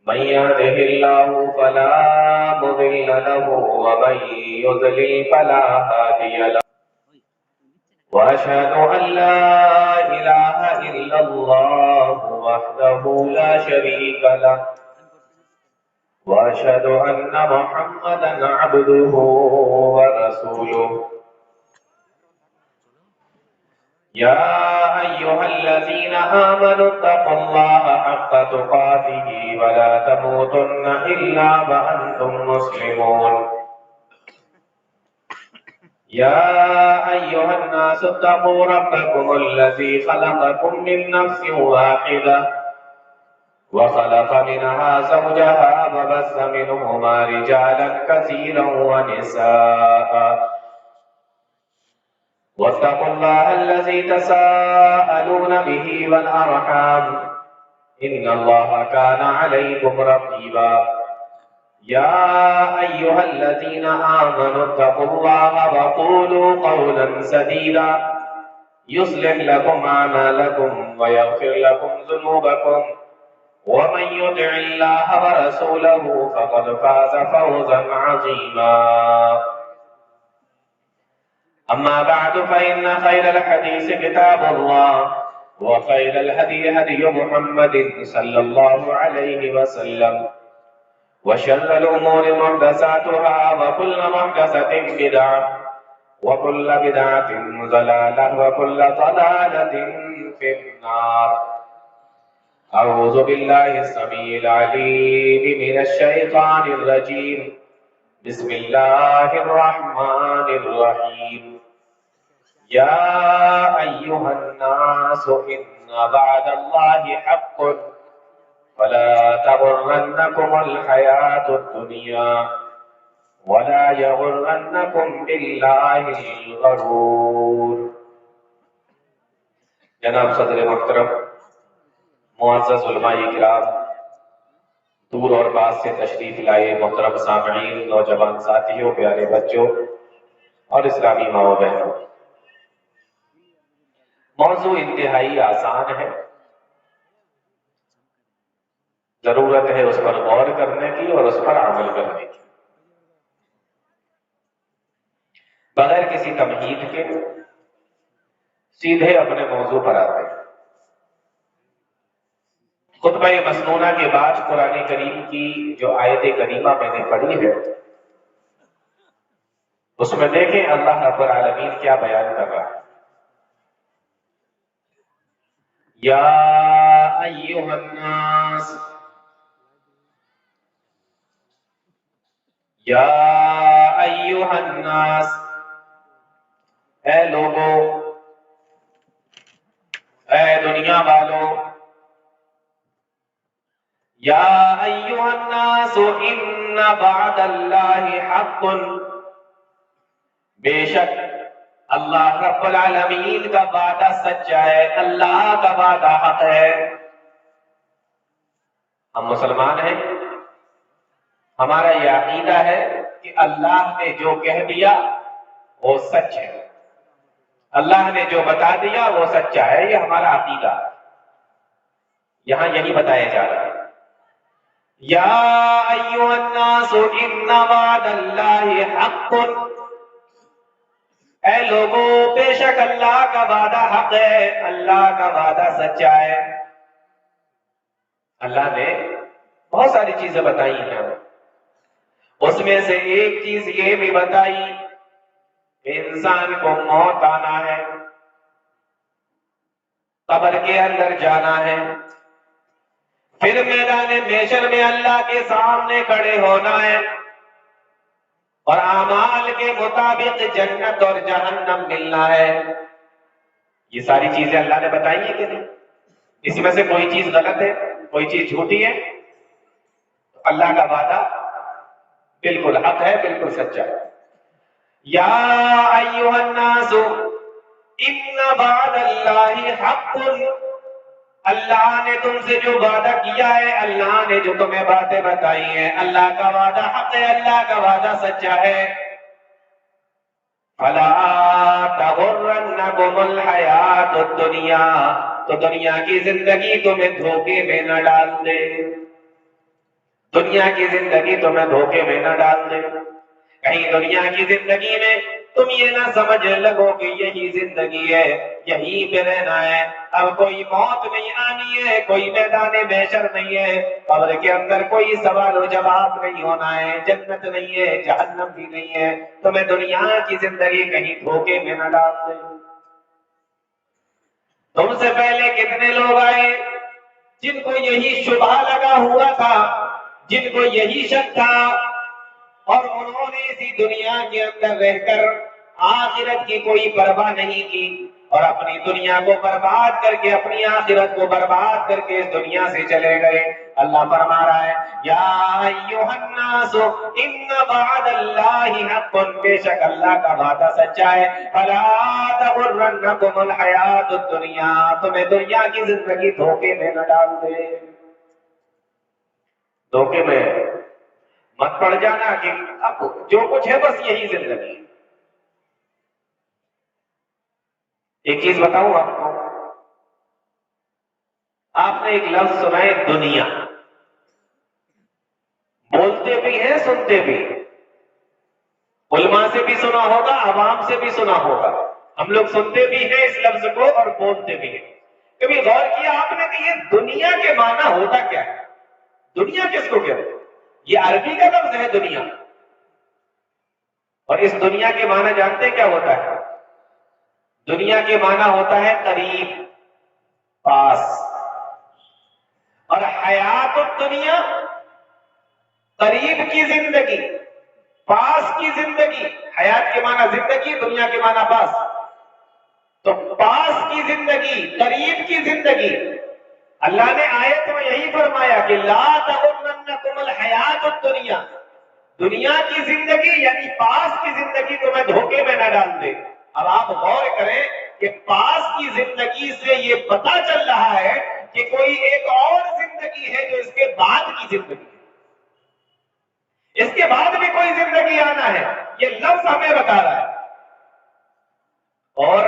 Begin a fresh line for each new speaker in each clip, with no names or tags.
من يهده الله فلا مضل له ومن يضلل فلا هادي له وأشهد أن لا إله إلا الله وحده لا شريك له وأشهد أن محمدا عبده ورسوله يا أيها الذين آمنوا اتقوا الله حق تقاته ولا تموتن إلا وأنتم مسلمون يا أيها الناس اتقوا ربكم الذي خلقكم من نفس واحدة وخلق منها زوجها وبث منهما رجالا كثيرا ونساء واتقوا الله الذي تساءلون به والأرحام إن الله كان عليكم رقيبا يا أيها الذين آمنوا اتقوا الله وقولوا قولا سديدا يصلح لكم أعمالكم ويغفر لكم ذنوبكم ومن يطع الله ورسوله فقد فاز فوزا عظيما أما بعد فإن خير الحديث كتاب الله وخير الهدي هدي محمد صلى الله عليه وسلم وشر الأمور محدثاتها وكل محدثة بدعة وكل بدعة ضلالة وكل ضلالة في النار أعوذ بالله السميع العليم من الشيطان الرجيم بسم الله الرحمن الرحيم يا أيها الناس إن وعد الله حق فلا تغرنكم الحياة الدنيا ولا يغرنكم بالله الغرور جناب صدر محترم معزز علماء کرام دور اور پاس سے تشریف لائے محترم سامعین نوجوان ساتھیوں پیارے بچوں اور اسلامی ماں و بہنوں موضوع انتہائی آسان ہے ضرورت ہے اس پر غور کرنے کی اور اس پر عمل کرنے کی بغیر کسی تمہید کے سیدھے اپنے موضوع پر آتے ہیں خطبہ مسنونہ کے بعد قرآن کریم کی جو آیت کریمہ میں نے پڑھی ہے اس میں دیکھیں اللہ رب العالمین کیا بیان کر رہا ہے یا ایھا الناس یا ایھا الناس اے لوگو اے دنیا والو یا ایھا الناس ان وعد اللہ حق بے شک اللہ رب العالمین کا وعدہ سچا ہے اللہ کا وعدہ حق ہے ہم مسلمان ہیں ہمارا یہ عقیدہ ہے کہ اللہ نے جو کہہ دیا وہ سچ ہے اللہ نے جو بتا دیا وہ سچا ہے یہ ہمارا عقیدہ ہے یہاں یہی بتایا جا رہا ہے یا ایھا الناس ان وعد اللہ حق اے لوگو بے شک اللہ کا وعدہ حق ہے اللہ کا وعدہ سچا ہے اللہ نے بہت ساری چیزیں بتائی ہیں اس میں سے ایک چیز یہ بھی بتائی کہ انسان کو موت آنا ہے قبر کے اندر جانا ہے پھر میدان محشر میں اللہ کے سامنے کھڑے ہونا ہے اور اعمال کے مطابق جنت اور جہنم ملنا ہے یہ ساری چیزیں اللہ نے بتائی ہیں کہ نہیں اس میں سے کوئی چیز غلط ہے کوئی چیز جھوٹی ہے اللہ کا وعدہ بالکل حق ہے بالکل سچا ہے یا ایھا الناس ان وعد اللہ حق اللہ نے تم سے جو وعدہ کیا ہے اللہ نے جو تمہیں باتیں بتائی ہیں اللہ کا وعدہ حق ہے اللہ کا وعدہ سچا ہے فلا تغرنکم الحیات الدنیا تو دنیا کی زندگی تمہیں دھوکے میں نہ ڈال دے دنیا کی زندگی تمہیں دھوکے میں نہ ڈال دے، کہیں دنیا کی زندگی میں تم یہ نہ سمجھ لگو کہ یہی زندگی ہے، یہی پہ رہنا ہے، اب کوئی موت نہیں آنی ہے، کوئی میدان محشر نہیں ہے، قبر کے اندر کوئی سوال و جواب نہیں ہونا ہے، جنت نہیں ہے، جہنم بھی نہیں ہے، تمہیں دنیا کی زندگی کہیں دھوکے میں نہ ڈال دے۔ تم سے پہلے کتنے لوگ آئے جن کو یہی شبہ لگا ہوا تھا، جن کو یہی شک تھا، اور انہوں نے اسی دنیا کے اندر رہ کر آخرت کی کوئی پرواہ نہیں کی، اور اپنی دنیا کو برباد کر کے، اپنی آخرت کو برباد کر کے اس دنیا سے چلے گئے۔ اللہ فرما رہا ہے یا ایھا الناس ان وعد اللہ حق، بے شک اللہ کا وعدہ سچا ہے، فلا تغرنکم الحیات الدنیا، تمہیں دنیا کی زندگی دھوکے میں نہ ڈال دے۔ دھوکے میں مت پڑ جانا کہ اب جو کچھ ہے بس یہی زندگی۔ ایک چیز بتاؤں آپ کو، آپ نے ایک لفظ سنا ہے دنیا، بولتے بھی ہیں سنتے بھی، علماء سے بھی سنا ہوگا، عوام سے بھی سنا ہوگا، ہم لوگ سنتے بھی ہیں اس لفظ کو اور بولتے بھی ہیں۔ کبھی غور کیا آپ نے کہ یہ دنیا کے معنی ہوتا کیا ہے؟ دنیا کس کو کہتے ہیں؟ یہ عربی کا لفظ ہے دنیا، اور اس دنیا کے معنی جانتے کیا ہوتا ہے؟ دنیا کے معنی ہوتا ہے قریب، پاس، اور حیات الدنیا قریب کی زندگی، پاس کی زندگی۔ حیات کے معنی زندگی، دنیا کے معنی پاس، تو پاس کی زندگی، قریب کی زندگی۔ اللہ نے آیت میں یہی فرمایا کہ لا تغرنکم الحیات الدنیا، دنیا کی زندگی یعنی پاس کی زندگی تمہیں دھوکے میں نہ ڈال دے۔ اب آپ غور کریں کہ پاس کی زندگی سے یہ پتا چل رہا ہے کہ کوئی ایک اور زندگی ہے جو اس کے بعد کی زندگی ہے، اس کے بعد بھی کوئی زندگی آنا ہے، یہ لفظ ہمیں بتا رہا ہے۔ اور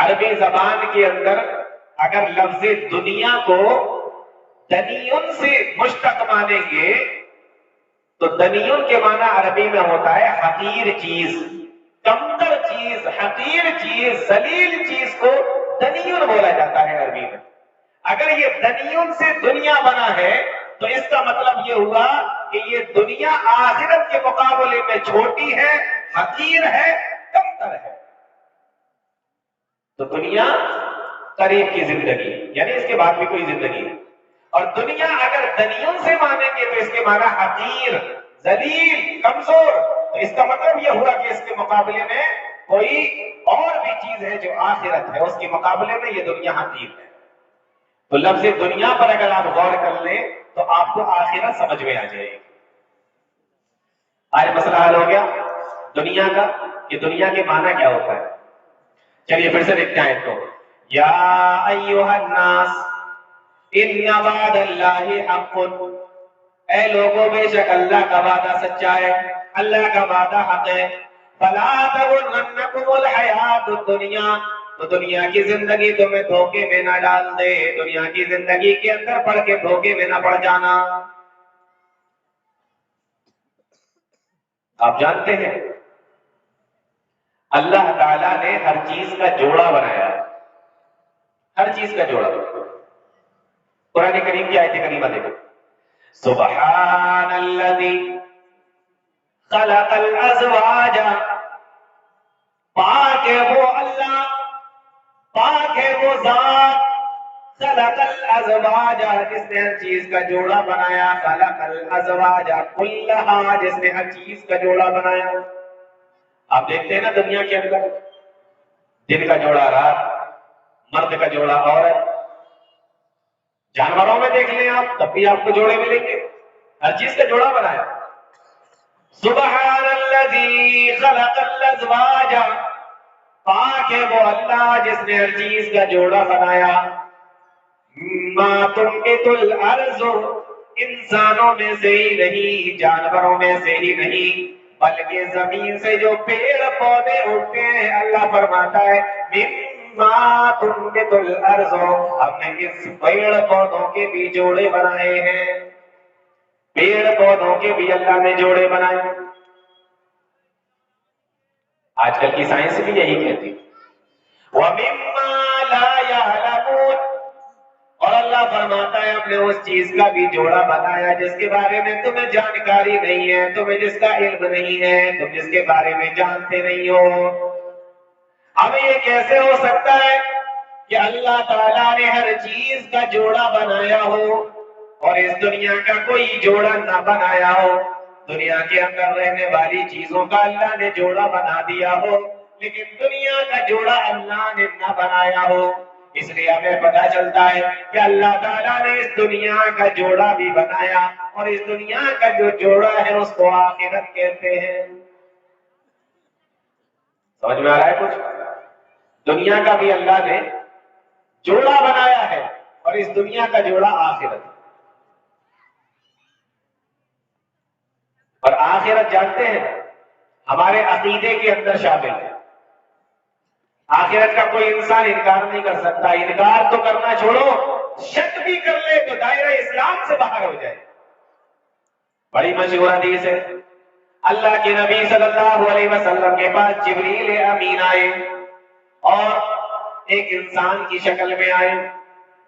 عربی زبان کے اندر اگر لفظ دنیا کو دنیون سے مشتق مانیں گے تو دنیون کے معنی عربی میں ہوتا ہے حقیر چیز، کمتر چیز، حقیر چیز، ذلیل چیز کو دنیون بولا جاتا ہے عربی میں۔ اگر یہ دنیون سے دنیا بنا ہے تو اس کا مطلب یہ ہوا کہ یہ دنیا آخرت کے مقابلے میں چھوٹی ہے، حقیر ہے، کمتر ہے۔ تو دنیا قریب کی زندگی یعنی اس کے بعد بھی کوئی زندگی ہے، اور دنیا اگر دنیوں سے مانیں گے تو اس کے معنی حقیر، ذلیل، کمزور، تو اس کا مطلب یہ ہوا کہ اس کے مقابلے میں کوئی اور بھی چیز ہے جو آخرت ہے، اس کے مقابلے میں یہ دنیا حقیر ہے۔ تو لفظ دنیا پر اگر آپ غور کر لیں تو آپ کو آخرت سمجھ میں آ جائے گی۔ آج مسئلہ حل ہو گیا دنیا کا کہ دنیا کے معنی کیا ہوتا ہے۔ چلیے پھر سے دیکھتے ہیں تو یا ایھا الناس ان وعد اللہ حق، اے لوگوں بے شک اللہ کا وعدہ سچا ہے، اللہ کا وعدہ حق ہے، فلا تغرنکم الحیات الدنیا، تو دنیا کی زندگی تمہیں دھوکے میں نہ ڈال دے، دنیا کی زندگی کے اندر پڑ کے دھوکے میں نہ پڑ جانا۔ آپ جانتے ہیں اللہ تعالیٰ نے ہر چیز کا جوڑا بنایا ہے، ہر چیز کا جوڑا۔ قرآن کریم کی آیت کریمہ دیکھو، سبحان الذی خلق الازواج، پاک ہے وہ اللہ، پاک ہے وہ ذات، خلق الازواج، جس نے ہر چیز کا جوڑا بنایا، خلق الازواج کلھا، جس نے ہر چیز کا جوڑا بنایا۔ آپ دیکھتے ہیں نا دنیا کے اندر دن کا جوڑا رات، مرد کا جوڑا عورت، جانوروں میں دیکھ لیں آپ تب بھی آپ کو جوڑے ملیں گے، ہر چیز کا جوڑا بنایا۔ سبحان الذی خلق الازواج، پاک ہے وہ اللہ جس نے ہر چیز کا جوڑا بنایا۔ ما تنبت الارض، انسانوں میں سے ہی نہیں، جانوروں میں سے ہی نہیں، بلکہ زمین سے جو پیڑ پودے اگتے ہیں، اللہ فرماتا ہے مما تنبت الارض، ہم نے اس پیڑ پودوں کے بھی جوڑے بنائے ہیں۔ پیڑ پودوں کے بھی اللہ نے جوڑے بنائے. آج کل کی سائنس بھی یہی کہتی ہے. وَمِمَّا لَا يَعْلَمُونَ. اور اللہ فرماتا ہے ہم نے اس چیز کا بھی جوڑا بنایا جس کے بارے میں تمہیں جانکاری نہیں ہے, تمہیں جس کا علم نہیں ہے, تم جس کے بارے میں جانتے نہیں ہو. اب یہ کیسے ہو سکتا ہے کہ اللہ تعالیٰ نے ہر چیز کا جوڑا بنایا ہو اور اس دنیا کا کوئی جوڑا نہ بنایا ہو؟ دنیا کے اندر رہنے والی چیزوں کا اللہ نے جوڑا بنا دیا ہو, لیکن دنیا کا جوڑا اللہ نے نہ بنایا ہو. اس لیے ہمیں پتا چلتا ہے کہ اللہ تعالیٰ نے اس دنیا کا جوڑا بھی بنایا اور اس دنیا کا جو جوڑا ہے اس کو آخرت کہتے ہیں. سمجھ میں آ رہا ہے کچھ؟ دنیا کا بھی اللہ نے جوڑا بنایا ہے اور اس دنیا کا جوڑا آخرت. اور آخرت جانتے ہیں ہمارے عقیدے کے اندر شامل ہے. آخرت کا کوئی انسان انکار نہیں کر سکتا. انکار تو کرنا چھوڑو, شک بھی کر لے تو دائرہ اسلام سے باہر ہو جائے. بڑی مشہور حدیث ہے, اللہ کے نبی صلی اللہ علیہ وسلم کے پاس جبریل امین آئے اور ایک انسان کی شکل میں آئے.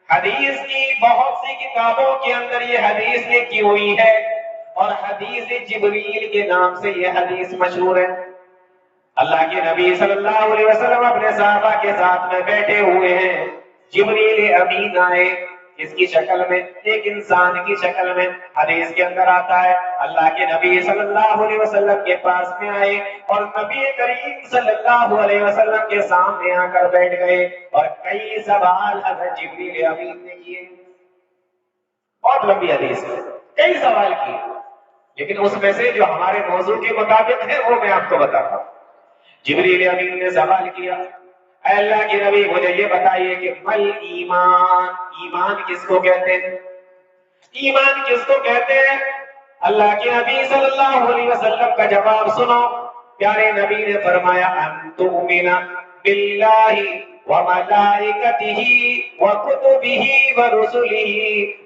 حدیث کی بہت سی کتابوں کے اندر یہ حدیث لکھی ہوئی ہے اور حدیث جبریل کے نام سے یہ حدیث مشہور ہے. اللہ کے نبی صلی اللہ علیہ وسلم اپنے صحابہ کے ساتھ میں بیٹھے ہوئے ہیں. جبریل امین آئے اس کی شکل میں, ایک انسان کی شکل میں. حدیث کے اندر آتا ہے اللہ کے نبی صلی اللہ علیہ وسلم کے پاس میں آئے اور نبی کریم صلی اللہ علیہ وسلم کے سامنے آ کر بیٹھ گئے اور کئی سوال حضرت جبریل امین نے کیے. بہت لمبی حدیث ہے, کئی سوال کیے, لیکن اس میں سے جو ہمارے موضوع کے مطابق ہے وہ میں آپ کو بتاتا ہوں. جبریل امین نے سوال کیا, اے اللہ کے نبی مجھے یہ بتائیے کہ مل ایمان, ایمان کس کو کہتے ہیں؟ ایمان کس کو کہتے ہیں؟ اللہ کے نبی صلی اللہ علیہ وسلم کا جواب سنو. پیارے نبی نے فرمایا ان تؤمن باللہ وملائکتہ وکتبہ ورسلہ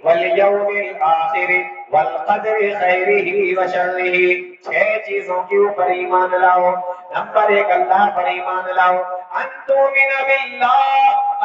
والیوم الآخر والقدر خیرہ وشرہ. 6 چیزوں کے اوپر ایمان لاؤ. نمبر 1 اللہ پر ایمان لاؤ. ان تؤمن باللہ,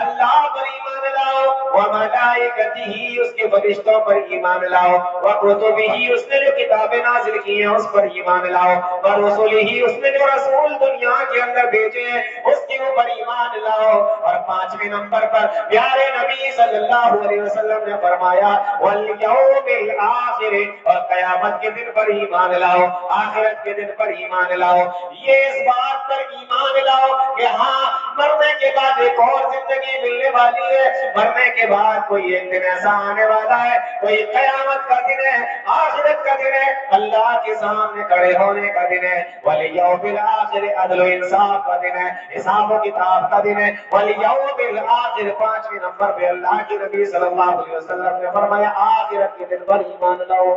اللہ پر ایمان لاؤ. وملائکتہ, اس کے فرشتوں پر ایمان لاؤ. وکتبہ, اس نے جو کتابیں نازل کی ہیں اس پر ایمان لاؤ. ورسلہ, اس نے جو رسول دنیا کے اندر بھیجے ہیں اس کے اوپر ایمان لاؤ. اور 5ویں نمبر پر پیارے نبی صلی اللہ علیہ وسلم نے فرمایا والیوم الآخر, اور قیامت کے دن پر ایمان لاؤ, آخرت کے دن پر ایمان لاؤ. یہ اس بات پر ایمان لاؤ کہ ہاں مرنے کے بعد ایک اور زندگی ملنے والی ہے, مرنے کے بعد کوئی ایک دن ایسا آنے والا ہے, کوئی قیامت کا دن ہے, آخرت کا دن ہے, اللہ کے سامنے کھڑے ہونے کا دن ہے. والیوم الآخر, عدل و انصاف کا دن ہے, حساب و کتاب کا دن ہے. والیوم الآخر, 5ویں نمبر پہ اللہ کے نبی صلی اللہ علیہ وسلم نے فرمایا آخرت کے دن پر ایمان لاؤ.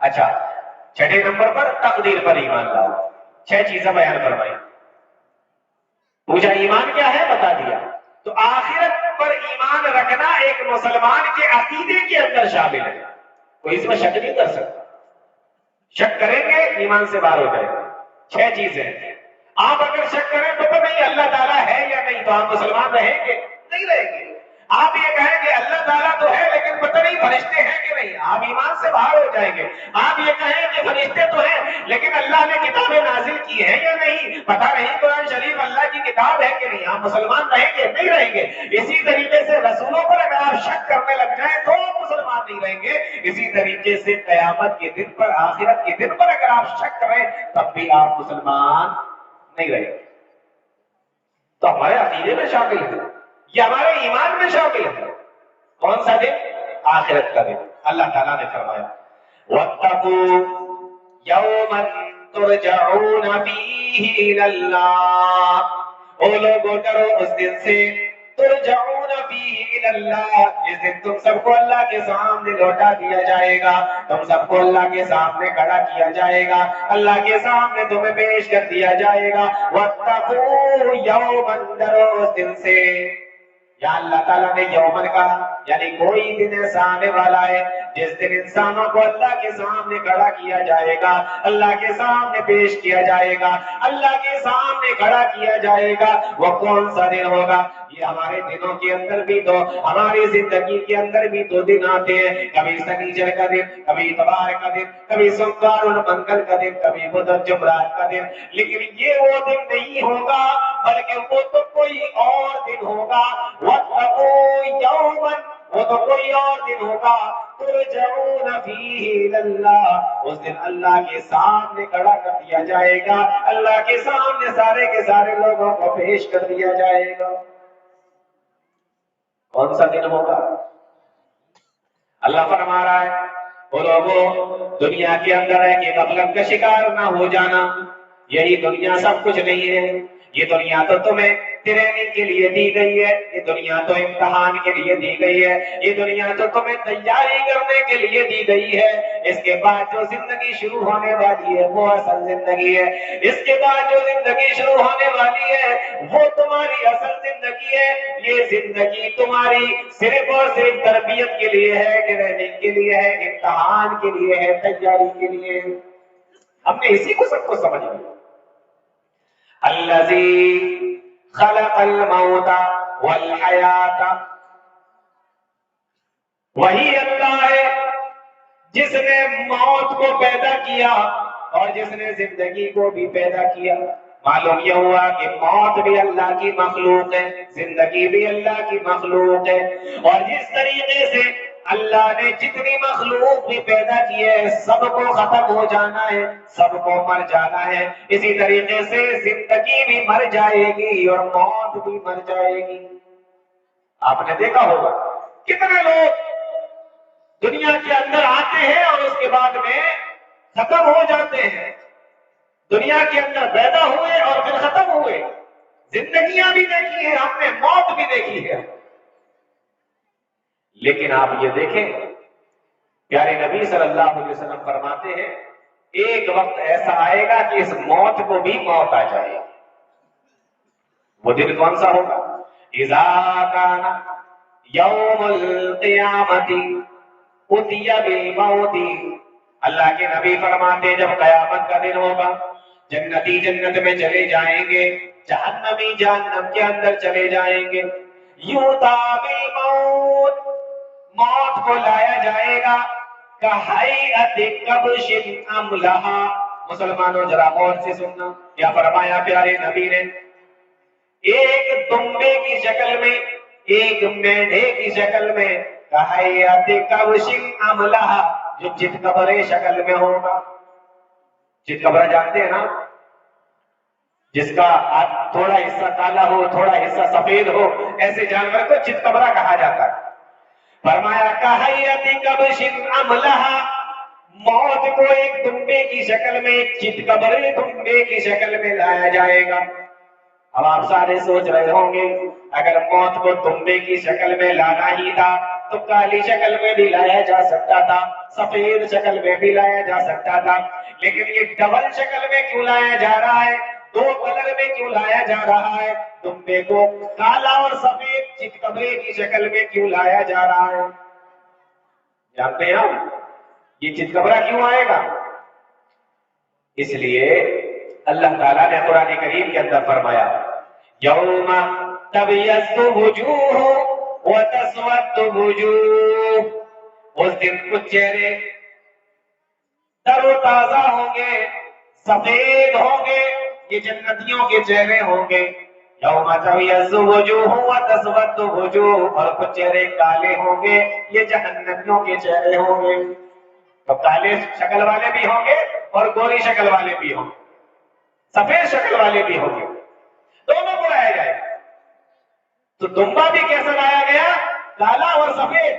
اچھا, 6 نمبر پر تقدیر پر ایمان لاؤ. 6 چیزیں بیان فرمائی. پوچھا ایمان کیا ہے, بتا دیا. تو آخرت پر ایمان رکھنا ایک مسلمان کے عقیدے کے اندر شامل ہے, کوئی اس میں شک نہیں کر سکتا. شک کریں گے ایمان سے باہر ہو جائے گا. 6 چیزیں. آپ اگر شک کریں تو نہیں اللہ تعالیٰ ہے یا نہیں, تو آپ مسلمان رہیں گے نہیں رہیں گے. آپ یہ کہیں کہ اللہ تعالیٰ تو ہے لیکن پتہ نہیں فرشتے ہیں کہ نہیں, آپ ایمان سے باہر ہو جائیں گے. آپ یہ کہیں کہ فرشتے تو ہیں لیکن اللہ نے کتابیں نازل کی ہیں یا نہیں, پتہ نہیں قرآن شریف اللہ کی کتاب ہے کہ نہیں, آپ مسلمان رہیں گے نہیں رہیں گے. اسی طریقے سے رسولوں پر اگر آپ شک کرنے لگ جائیں تو مسلمان نہیں رہیں گے. اسی طریقے سے قیامت کے دن پر, آخرت کے دن پر اگر آپ شک کریں تب بھی آپ مسلمان نہیں رہیں گے. تو ہمارے عقیدے میں شامل ہے, یہ ہمارے ایمان میں شامل ہے. کون سا دن؟ آخرت کا دن. اللہ تعالیٰ نے فرمایا وَاتَّقُوا يَوْمًا تُرْجَعُونَ فِيهِ إِلَى اللَّهِ, او لوگو ڈرو اس دن سے, ترجعون فیہ الی اللہ, جس دن تم سب کو اللہ کے سامنے لوٹا دیا جائے گا, تم سب کو اللہ کے سامنے کھڑا کیا جائے گا, اللہ کے سامنے تمہیں پیش کر دیا جائے گا. واتقوا یوما, ڈرو اس دن سے. یا اللہ تعالیٰ نے یومن کہا یعنی کوئی دن ایسا آنے والا ہے جس دن انسانوں کو اللہ کے سامنے کھڑا کیا جائے گا، اللہ کے سامنے پیش کیا جائے گا، اللہ کے سامنے کھڑا کیا جائے گا، وہ کون سا دن ہوگا؟ یہ ہمارے دنوں کے اندر بھی تو، ہماری زندگی کے اندر بھی تو دن آتے ہیں، کبھی سنیچر کا دن، کبھی اتوار کا دن، کبھی سوموار اور منگل کا دن، کبھی بدھ اور جمعرات کا دن، لیکن یہ وہ دن نہیں ہوگا، بلکہ وہ تو کوئی اور دن ہوگا۔ وَاتَّقُوا يَوْمًا، وہ تو کوئی اور دن ہوگا، ترجعون فیہ الی اللہ، اس دن اللہ کے سامنے کھڑا کر دیا جائے گا، اللہ کے سامنے سارے کے سارے لوگوں کو پیش کر دیا جائے گا۔ کون سا دن ہوگا؟ اللہ فرما رہا ہے وہ لوگوں دنیا کے اندر ہے کہ غفلت کا شکار نہ ہو جانا، یہی دنیا سب کچھ نہیں ہے، یہ دنیا تو تمہیں ٹریننگ کے لیے دی گئی ہے، یہ دنیا تو امتحان کے لیے دی گئی ہے، یہ دنیا تو تمہیں تیاری کرنے کے لیے دی گئی ہے، اس کے بعد جو زندگی شروع ہونے والی ہے وہ اصل زندگی ہے، اس کے بعد جو زندگی شروع ہونے والی ہے وہ تمہاری اصل زندگی ہے، یہ زندگی تمہاری صرف اور صرف تربیت کے لیے ہے، ٹریننگ کے لیے ہے، امتحان کے لیے ہے، تیاری کے لیے ہے۔ ہم نے اسی کو سب کو سمجھ لیا۔ الذی خلق الموت والحیات، وہی اللہ ہے جس نے موت کو پیدا کیا اور جس نے زندگی کو بھی پیدا کیا۔ معلوم یہ ہوا کہ موت بھی اللہ کی مخلوق ہے، زندگی بھی اللہ کی مخلوق ہے، اور جس طریقے سے اللہ نے جتنی مخلوق بھی پیدا کی ہے سب کو ختم ہو جانا ہے، سب کو مر جانا ہے، اسی طریقے سے زندگی بھی مر جائے گی اور موت بھی مر جائے گی۔ آپ نے دیکھا ہوگا کتنے لوگ دنیا کے اندر آتے ہیں اور اس کے بعد میں ختم ہو جاتے ہیں، دنیا کے اندر پیدا ہوئے اور پھر ختم ہوئے، زندگیاں بھی دیکھی ہیں ہم نے، موت بھی دیکھی ہے، لیکن آپ یہ دیکھیں پیارے نبی صلی اللہ علیہ وسلم فرماتے ہیں ایک وقت ایسا آئے گا کہ اس موت کو بھی موت آ جائے گی۔ وہ دن کون سا ہوگا؟ اذا کان یوم القیامت اتی بالموت، اللہ کے نبی فرماتے ہیں جب قیامت کا دن ہوگا، جنتی جنت میں چلے جائیں گے، جہنمی جہنم کے اندر چلے جائیں گے، یوتا بالموت، موت کو لایا جائے گا، کہیئت کبش املہا۔ مسلمانوں ذرا غور سے سننا، کیا فرمایا پیارے نبی نے؟ ایک دمبے کی شکل میں، ایک میڈھے کی شکل میں، کہیئت کبش املہا، جو چتکبرے شکل میں ہوگا۔ چتکبرا جانتے ہیں نا، جس کا تھوڑا حصہ کالا ہو تھوڑا حصہ سفید ہو، ایسے جانور کو چتکبرا کہا جاتا ہے۔ فرمایا کہیئت کبش املہا، موت کو ایک دمبے کی شکل میں، ایک چتکبرے دمبے کی شکل میں لایا جائے گا۔ اب آپ سارے سوچ رہے ہوں گے اگر موت کو دمبے کی شکل میں لانا ہی تھا تو کالی شکل میں بھی لایا جا سکتا تھا، سفید شکل میں بھی لایا جا سکتا تھا، لیکن یہ ڈبل شکل میں کیوں لایا جا رہا ہے؟ دو کلر میں کیوں لایا جا رہا ہے؟ دمبے کو کالا اور سفید چتکبرے کی شکل میں کیوں لایا جا رہا ہے؟ جانتے ہیں ہم یہ چتکبرا کیوں آئے گا؟ اس لیے اللہ تعالیٰ نے قرآن کریم کے اندر فرمایا یوم تبیض وجوہ وتسود وجوہ، اس دن کچھ چہرے تر و تازہ ہوں گے، سفید ہوں گے، یہ جنتیوں کے چہرے ہوں گے۔ یوم تبیض وجوہ وتسود وجوہ، اور کچھ چہرے کالے ہوں گے، یہ جہنمیوں کے چہرے ہوں گے۔ تو کالے شکل والے بھی ہوں گے اور گوری شکل والے بھی ہوں گے، سفید شکل والے بھی ہوں گے، دونوں کو لایا جائے گا۔ تو دمبا بھی کیسا لایا گیا؟ کالا اور سفید،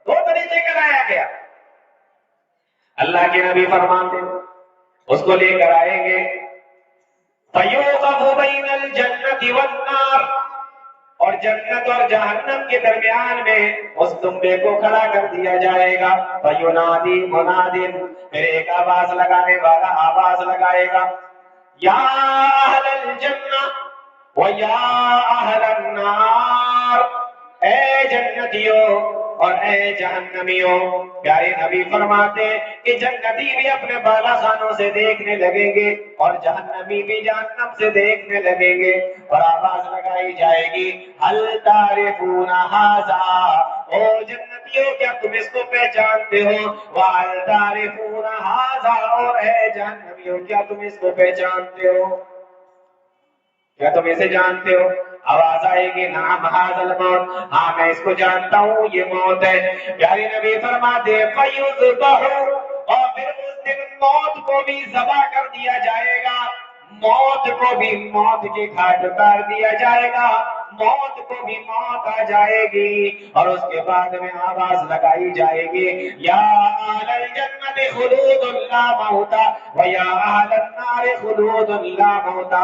دو طریقے کا لایا گیا۔ اللہ کے نبی فرماتے اس کو لے کر آئیں گے، فَيُوقَفُ بَيْنَ الْجَنَّةِ وَالنَّارِ، اور جنت اور جہنم کے درمیان میں اس دمبے کو کھڑا کر دیا جائے گا۔ فَيُنَادِي مُنَادٍ، پھر ایک آواز لگانے والا آواز لگائے گا، یا اہل الجنہ و یا اہل النار، اے جنتیوں اور اے جہنمیوں، پیارے نبی فرماتے کہ جنتی بھی اپنے بالا خانوں سے دیکھنے لگیں گے اور جہنمی بھی جہنم سے دیکھنے لگیں گے، اور آواز لگائی جائے گی ہل تعرفون ھذا، او جنتیوں کیا تم اس کو پہچانتے ہو؟ وَهَلْ تَعْرِفُونَ هَٰذَا، اور اے جہنمیوں کیا تم اس کو پہچانتے ہو؟ کیا تم اسے جانتے ہو؟ آواز آئے گی نعم ھذا الموت، ہاں میں اس کو جانتا ہوں، یہ موت ہے۔ پیارے نبی فرماتے ہیں فَيُذْبَحُ، اور پھر اس دن موت کو بھی ذبح کر دیا جائے گا، موت کو بھی موت کے گھاٹ اتار دیا جائے گا، موت کو بھی موت آ جائے گی، اور اس کے بعد میں آواز لگائی جائے گی یا اہل الجنت خلود لا موت ویا اہل النار خلود لا موت،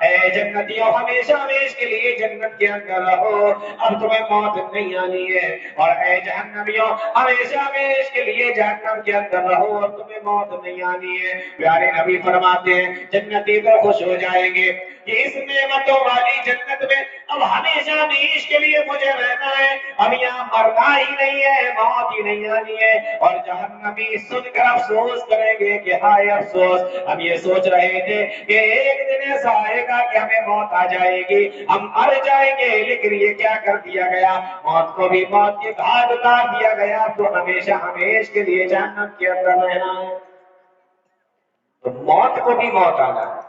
اے جنتیوں ہمیشہ ہمیشہ کے لیے جنت کے اندر رہو، اب تمہیں موت نہیں آنی ہے، اور اے جہنمیوں ہمیشہ ہمیشہ کے لیے جہنم کے اندر رہو اور تمہیں موت نہیں آنی ہے۔ پیارے نبی فرماتے ہیں جنتی تو خوش ہو جائیں گے کہ اس نعمتوں والی جنت میں اب ہمیشہ ہمیشہ کے لیے مجھے رہنا ہے، اب یہاں مرنا ہی نہیں ہے، موت ہی نہیں آنی ہے، اور جہنمی سن کر افسوس کریں گے کہ ہائے افسوس، ہم یہ سوچ رہے تھے کہ ایک دن ایسا آئے گا کہ ہمیں موت آ جائے گی، ہم مر جائیں گے، لیکن یہ کیا کر دیا گیا، موت کو بھی موت کے گھاٹ اتار دیا گیا، تو ہمیشہ ہمیشہ کے لیے جہنم کے اندر رہنا ہے، تو موت کو بھی موت آنا ہے۔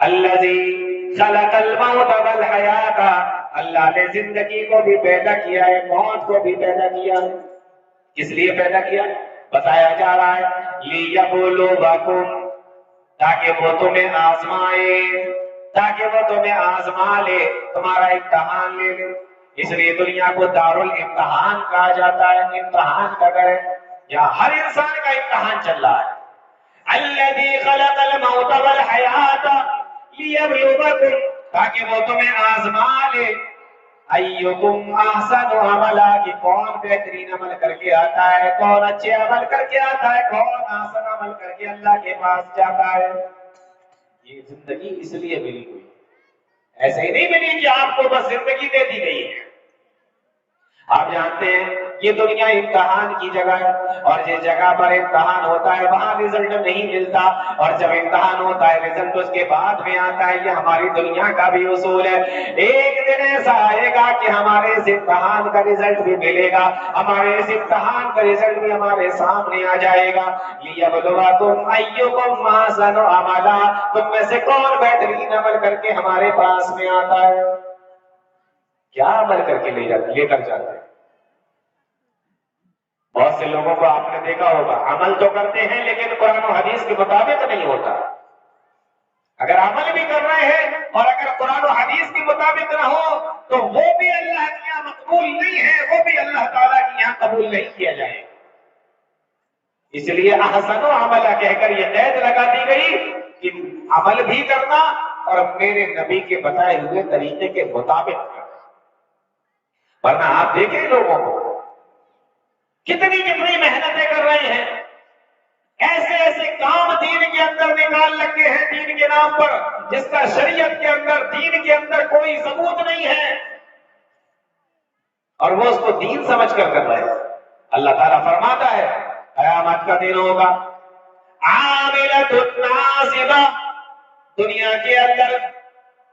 الذی خلق الموت والحیات، اللہ نے زندگی کو بھی پیدا کیا ہے، موت کو بھی پیدا کیا ہے، کس لیے پیدا کیا؟ بتایا جا رہا ہے لیبلوکم، تاکہ وہ تمہیں آزمائے، تاکہ وہ تمہیں آزما لے، تمہارا امتحان لے لے، اس لیے دنیا کو دارالامتحان کہا جاتا ہے، امتحان کا گھر ہے، یہاں ہر انسان کا امتحان چل رہا ہے۔ الذی خلق الموت والحیات لیبلوکم، تاکہ وہ تمہیں آزما لے، ایکم احسن عملا، کہ کون بہترین عمل کر کے آتا ہے، کون اچھے عمل کر کے آتا ہے، کون احسن عمل کر کے اللہ کے پاس جاتا ہے۔ یہ زندگی اس لیے ملی ہوئی، ایسے ہی نہیں ملی کہ آپ کو بس زندگی دے دی گئی ہے۔ آپ جانتے ہیں یہ دنیا امتحان کی جگہ ہے، اور جس جگہ پر امتحان ہوتا ہے وہاں رزلٹ نہیں ملتا، اور جب امتحان ہوتا ہے رزلٹ اس کے بعد میں آتا ہے، یہ ہماری دنیا کا بھی اصول ہے۔ ایک دن ایسا آئے گا کہ ہمارے اس امتحان کا رزلٹ بھی ملے گا، ہمارے اس امتحان کا رزلٹ بھی ہمارے سامنے آ جائے گا۔ لیبلوکم ایکم احسن عملا، تم میں سے کون بہترین عمل کر کے ہمارے پاس میں آتا ہے، کیا عمل کر کے لے کر جاتے ہیں۔ بہت سے لوگوں کو آپ نے دیکھا ہوگا عمل تو کرتے ہیں لیکن قرآن و حدیث کے مطابق نہیں ہوتا، اگر عمل بھی کر رہے ہیں اور اگر قرآن و حدیث کے مطابق نہ ہو تو وہ بھی اللہ کے یہاں مقبول نہیں ہے، وہ بھی اللہ تعالیٰ کے یہاں قبول نہیں کیا جائے، اس لیے احسن و عملہ کہہ کر یہ قید لگا دی گئی کہ عمل بھی کرنا اور میرے نبی کے بتائے ہوئے طریقے کے مطابق کرنا، ورنہ آپ دیکھیں لوگوں کو کتنی کتنی محنتیں کر رہے ہیں، ایسے ایسے کام دین کے اندر نکال لگے ہیں دین کے نام پر جس کا شریعت کے اندر دین کے اندر کوئی ثبوت نہیں ہے، اور وہ اس کو دین سمجھ کر رہے ہیں۔ اللہ تعالیٰ فرماتا ہے قیامت کا دن ہوگا عاملۃ ناصبہ، دنیا کے اندر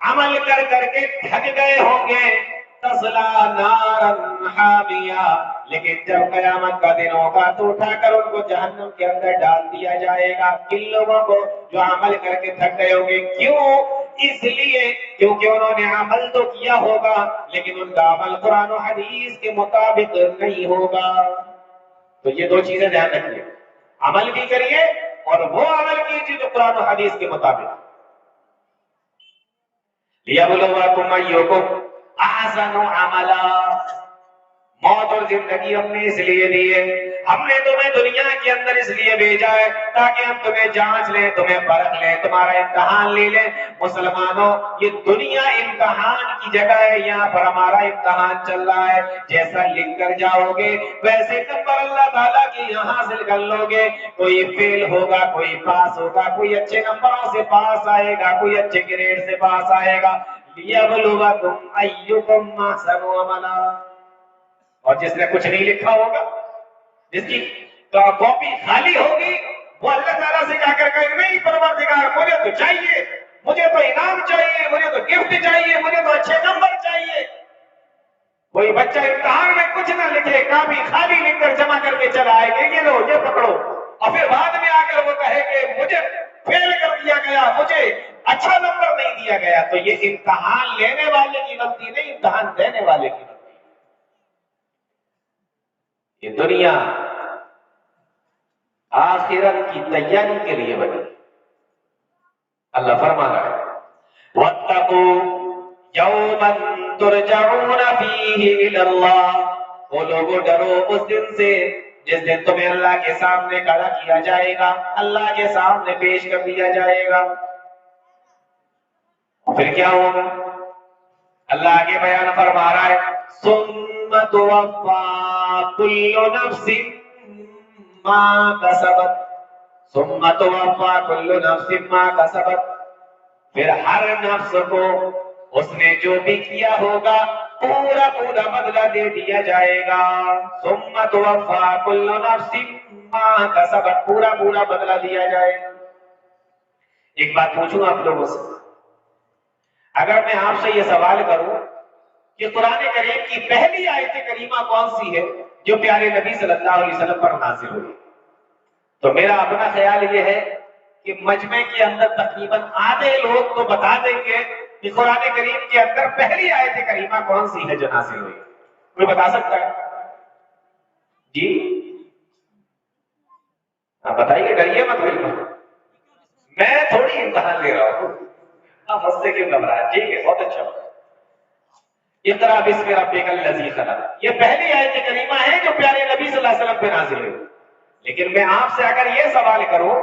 عمل کر کر کے تھک گئے ہوں گے، تصلا نارا حامیہ، لیکن جب قیامت کا دن ہوگا تو اٹھا کر ان کو جہنم کے اندر ڈال دیا جائے گا۔ کن لوگوں کو؟ جو عمل کر کے تھک گئے ہوں گے، کیوں؟ اس لیے کیونکہ انہوں نے عمل تو کیا ہوگا لیکن ان کا عمل قرآن و حدیث کے مطابق نہیں ہوگا۔ تو یہ دو چیزیں دھیان رکھیے، عمل بھی کریے اور وہ عمل کیجیے جو قرآن و حدیث کے مطابق۔ لیبلوکم ایکم احسن عملا، موت اور زندگی ہم نے اس لیے دی ہے، ہم نے تمہیں دنیا کے اندر اس لیے بھیجا ہے تاکہ ہم تمہیں جانچ لیں، تمہیں پرکھ لیں، تمہارا امتحان لے لیں۔ مسلمانوں یہ دنیا امتحان کی جگہ ہے، یہاں پر ہمارا امتحان چل رہا ہے، جیسا لکھ کر جاؤ گے ویسے نمبر اللہ تعالیٰ کی یہاں حاصل کر لو گے، کوئی فیل ہوگا کوئی پاس ہوگا، کوئی اچھے نمبروں سے پاس آئے گا کوئی اچھے گریڈ سے پاس آئے گا۔ لیبلوکم ایکم احسن عملا، اور جس نے کچھ نہیں لکھا ہوگا، جس کی کاپی خالی ہوگی، وہ اللہ تعالیٰ سے جا کر کہے نہیں پروردگار مجھے تو چاہیے، مجھے تو انعام چاہیے، مجھے تو گفٹ چاہیے، مجھے تو اچھے نمبر چاہیے۔ کوئی بچہ امتحان میں کچھ نہ لکھے، کاپی خالی لکھ کر جمع کر کے چلا آئے کہ یہ لو یہ پکڑو، اور پھر بعد میں آ کر وہ کہے کہ مجھے فیل کر دیا گیا، مجھے اچھا نمبر نہیں دیا گیا، تو یہ امتحان لینے والے کی غلطی نہیں، امتحان دینے والے کی غلطی۔ یہ دنیا آخرت کی تیاری کے لیے بنی۔ اللہ فرما رہا ہے وَاتَّقُوا يَوْمًا تُرْجَعُونَ فِيهِ إِلَى اللَّهِ، وہ لوگوں ڈرو اس دن سے جس دن تمہیں اللہ کے سامنے کھڑا کیا جائے گا، اللہ کے سامنے پیش کر دیا جائے گا۔ پھر کیا ہوگا؟ اللہ آگے بیان فرما رہا ہے ثُمَّ تُوَفَّى كُلُّ نَفْسٍ مَا كَسَبَتْ، ثُمَّ تُوَفَّى كُلُّ نَفْسٍ مَا كَسَبَتْ، پھر ہر نفس کو اس نے جو بھی کیا ہوگا پورا پورا بدلہ دے دیا جائے گا۔ ثم توفى كل نفس ما كسبت، پورا پورا بدلہ دیا جائے گا۔ ایک بات پوچھوں آپ لوگوں سے، اگر میں آپ سے یہ سوال کروں کہ قرآن کریم کی پہلی آیت کریمہ کون سی ہے جو پیارے نبی صلی اللہ علیہ وسلم پر نازل ہوئی، تو میرا اپنا خیال یہ ہے کہ مجمع کے اندر تقریباً آدھے لوگ تو بتا دیں گے کہ قرآن کریم کے اندر پہلی آیت کریمہ کون سی ہے جو نازل ہوئی۔ کوئی بتا سکتا ہے؟ جی آپ بتائیے، ڈریے مت بالکل، میں تھوڑی امتحان لے رہا ہوں، آپ مجھ سے کیوں گھبرائیں؟ ٹھیک ہے، بہت اچھا۔ اقرأ باسم ربک الذی خلق، یہ پہلی آیت کریمہ ہے جو پیارے نبی صلی اللہ علیہ وسلم پہ نازل ہوئی۔ لیکن میں آپ سے اگر یہ سوال کروں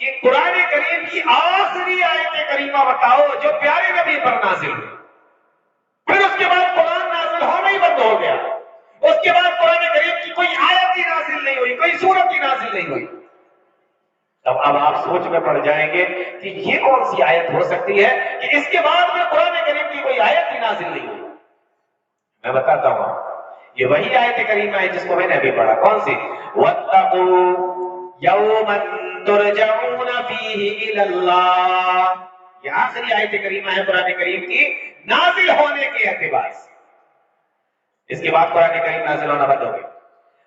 کہ قرآن کریم کی آخری آیت کریمہ بتاؤ جو پیارے نبی پر نازل ہوئی، پھر اس کے بعد قرآن نازل ہونا ہی بند ہو گیا، اس کے بعد قرآن کریم کی کوئی آیت ہی نازل نہیں ہوئی، کوئی سورت ہی نازل نہیں ہوئی، تب اب آپ سوچ میں پڑ جائیں گے کہ یہ کون سی آیت ہو سکتی ہے کہ اس کے بعد میں قرآن کریم کی کوئی آیت ہی نازل نہیں ہوئی۔ میں بتاتا ہوں، یہ وہی آیت کریمہ ہے جس کو میں نے ابھی پڑھا، کون سی؟ وَاتَّقُوا يَوْمًا تُرْجَعُونَ فِيهِ إِلَى اللَّهِ، یہ آخری آیت کریمہ ہے قرآن کریم کی نازل ہونے کے اعتبار سے۔ اس کے بعد قرآن کریم نازل ہونا بند ہو گیا۔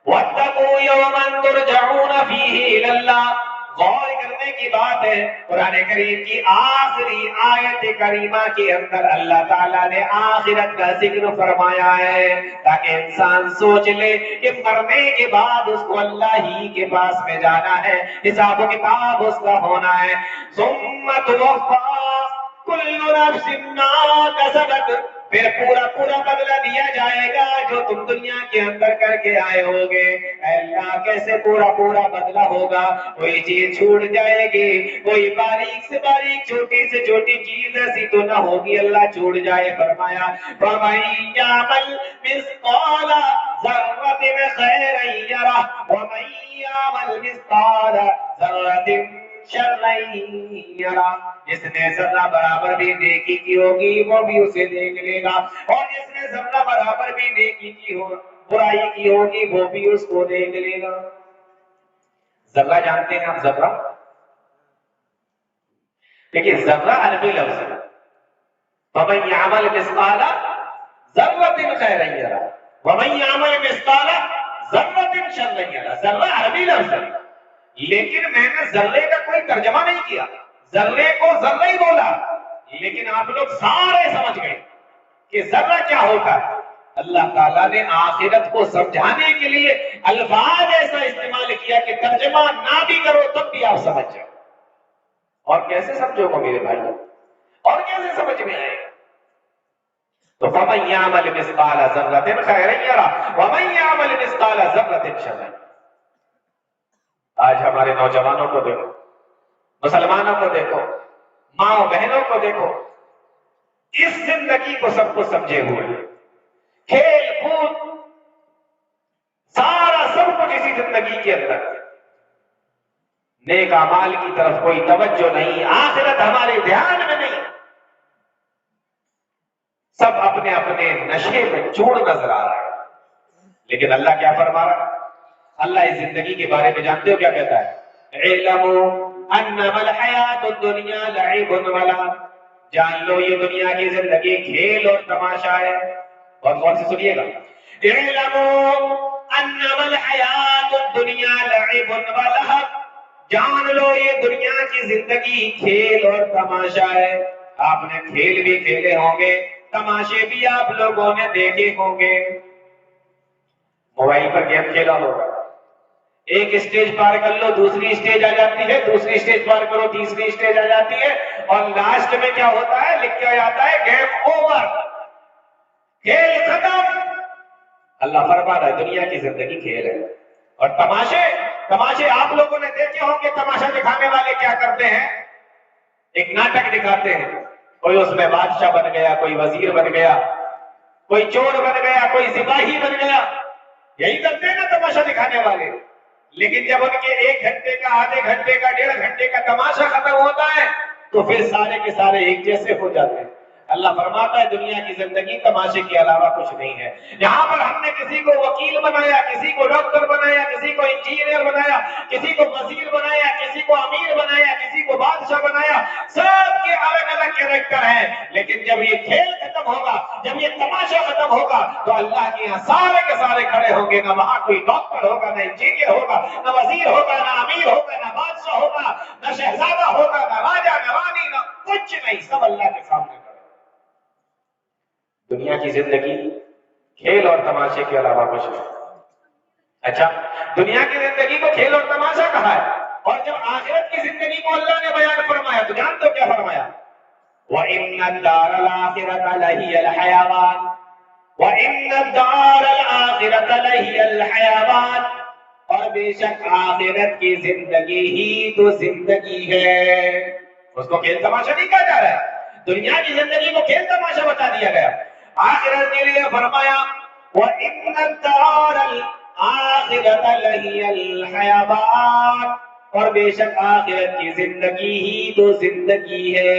وَاتَّقُوا يَوْمًا تُرْجَعُونَ فِيهِ إِلَى اللَّهِ، غور کرنے کی بات ہے، قرآن کریم کی آخری آیت کریمہ کے اندر اللہ تعالیٰ نے آخرت کا ذکر فرمایا ہے تاکہ انسان سوچ لے کہ مرنے کے بعد اس کو اللہ ہی کے پاس میں جانا ہے، حساب و کتاب اس کا ہونا ہے۔ ثم توفى كل نفس ما كسبت، پھر پورا پورا بدلہ دیا جائے گا جو تم دنیا کے اندر کر کے آئے ہوگے۔ اے اللہ کیسے پورا پورا بدلہ ہوگا؟ کوئی چیز چھوٹ جائے گی، کوئی باریک سے باریک چھوٹی سے چھوٹی چیز ایسی تو نہ ہوگی اللہ چھوٹ جائے۔ فرمایا وَمَن يَعْمَلْ مِثْقَالَ ذَرَّةٍ خَيْرًا يَرَهُ وَمَن يَعْمَلْ مِثْقَالَ ذَرَّةٍ شَرًّا يَرَهُ، جس نے ذرہ برابر بھی نیکی کی ہوگی وہ بھی اسے دیکھ لے گا، اور جس نے ذرہ برابر بھی نیکی کی ہو برائی کی ہوگی وہ بھی اس کو دیکھ لے گا۔ ذرہ جانتے ہیں آپ؟ ذرہ دیکھیے، ذرہ عربی لفظ ہے، فَمَن يَعْمَلْ مِثْقَالَ ذَرَّةٍ خَيْرًا يَرَهُ وَمَن يَعْمَلْ مِثْقَالَ ذَرَّةٍ شَرًّا يَرَهُ۔ ذرہ عربی لفظ ہے، لیکن میں نے ذرے کا کوئی ترجمہ نہیں کیا، ذرے کو ذرہ ہی بولا، لیکن آپ لوگ سارے سمجھ گئے کہ ذرہ کیا ہوتا ہے۔ اللہ تعالیٰ نے آخرت کو سمجھانے کے لیے الفاظ ایسا استعمال کیا کہ ترجمہ نہ بھی کرو تب بھی آپ سمجھ جاؤ۔ اور کیسے سمجھو گے میرے بھائی، اور کیسے سمجھ میں آئے؟ تو فَمَن يَعْمَلْ مِثْقَالَ ذَرَّةٍ خَيْرًا يَرَهُ وَمَن يَعْمَلْ مِثْقَالَ ذَرَّةٍ شَرًّا يَرَهُ۔ آج ہمارے نوجوانوں کو دیکھو، مسلمانوں کو دیکھو، ماں و بہنوں کو دیکھو، اس زندگی کو سب کو سمجھے ہوئے ہیں، کھیل کود سارا سب کچھ اسی زندگی کے اندر، نیک اعمال کی طرف کوئی توجہ نہیں، آخرت ہمارے دھیان میں نہیں، سب اپنے اپنے نشے میں چور نظر آ رہے ہیں۔ لیکن اللہ کیا فرما رہا ہے؟ اللہ اس زندگی کے بارے میں جانتے ہو کیا کہتا ہے؟ اعلموا انما الحیات الدنیا لعب ولہو، جان لو یہ دنیا کی زندگی کھیل اور تماشا ہے. اور غور سے سنیے گا، اعلموا انما الحیات الدنیا لعب ولہو، جان لو یہ دنیا کی زندگی کھیل اور تماشا ہے. آپ نے کھیل بھی کھیلے ہوں گے، تماشے بھی آپ لوگوں نے دیکھے ہوں گے. موبائل پر گیم کھیلا ہوگا، ایک اسٹیج پار کر لو دوسری اسٹیج آ جاتی ہے، دوسری اسٹیج پار کرو تیسری اسٹیج آ جاتی ہے، اور لاسٹ میں کیا ہوتا ہے؟ لکھ کے جاتا ہے گیم اوور، کھیل ختم. اللہ فرما رہا ہے دنیا کی زندگی کھیل ہے. اور تماشے آپ لوگوں نے دیکھے ہوں گے. تماشا دکھانے والے کیا کرتے ہیں؟ ایک ناٹک دکھاتے ہیں، کوئی اس میں بادشاہ بن گیا، کوئی وزیر بن گیا، کوئی چور بن گیا، کوئی سپاہی بن گیا. یہی کرتے ہیں نا تماشا دکھانے والے. لیکن جب ان کے 1 گھنٹے کا، آدھے گھنٹے کا، 1.5 گھنٹے کا تماشا ختم ہوتا ہے تو پھر سارے کے سارے ایک جیسے ہو جاتے ہیں. اللہ فرماتا ہے دنیا کی زندگی تماشے کے علاوہ کچھ نہیں ہے. یہاں پر ہم نے کسی کو وکیل بنایا، کسی کو ڈاکٹر بنایا، کسی کو انجینئر بنایا، کسی کو وزیر بنایا، کسی کو امیر بنایا، کسی کو بادشاہ بنایا. سب کے الگ الگ کیریکٹر ہیں. لیکن جب یہ کھیل ختم ہوگا، جب یہ تماشا ختم ہوگا تو اللہ کے یہاں سارے کے سارے کھڑے ہوں گے. نہ وہاں کوئی ڈاکٹر ہوگا، نہ انجینئر ہوگا، نہ وزیر ہوگا، نہ امیر ہوگا، نہ بادشاہ ہوگا، نہ شہزادہ ہوگا، نہ راجا، نہ رانی، نہ کچھ نہیں. سب اللہ کے سامنے. دنیا کی زندگی کھیل اور تماشے کے علاوہ کچھ نہیں. اچھا، دنیا کی زندگی کو کھیل اور تماشا کہا ہے، اور جب آخرت کی زندگی کو اللہ نے بیان فرمایا تو جان دو کیا فرمایا؟ وَإِنَّ الدَّارَ الْآخِرَةَ لَهِيَ الْحَيَوَانُ وَإِنَّ الدَّارَ الْآخِرَةَ لَهِيَ الْحَيَوَانُ، اور بے شک آخرت کی زندگی ہی تو زندگی ہے. اس کو کھیل تماشا نہیں کہا جا رہا ہے، دنیا کی زندگی کو کھیل تماشا بتا دیا گیا. آخرت کے لیے فرمایا وَإِنَّ الدَّارَ الْآخِرَةَ لَهِيَ الْحَيَوَانُ، اور بے شک آخرت کی زندگی ہی تو زندگی ہے.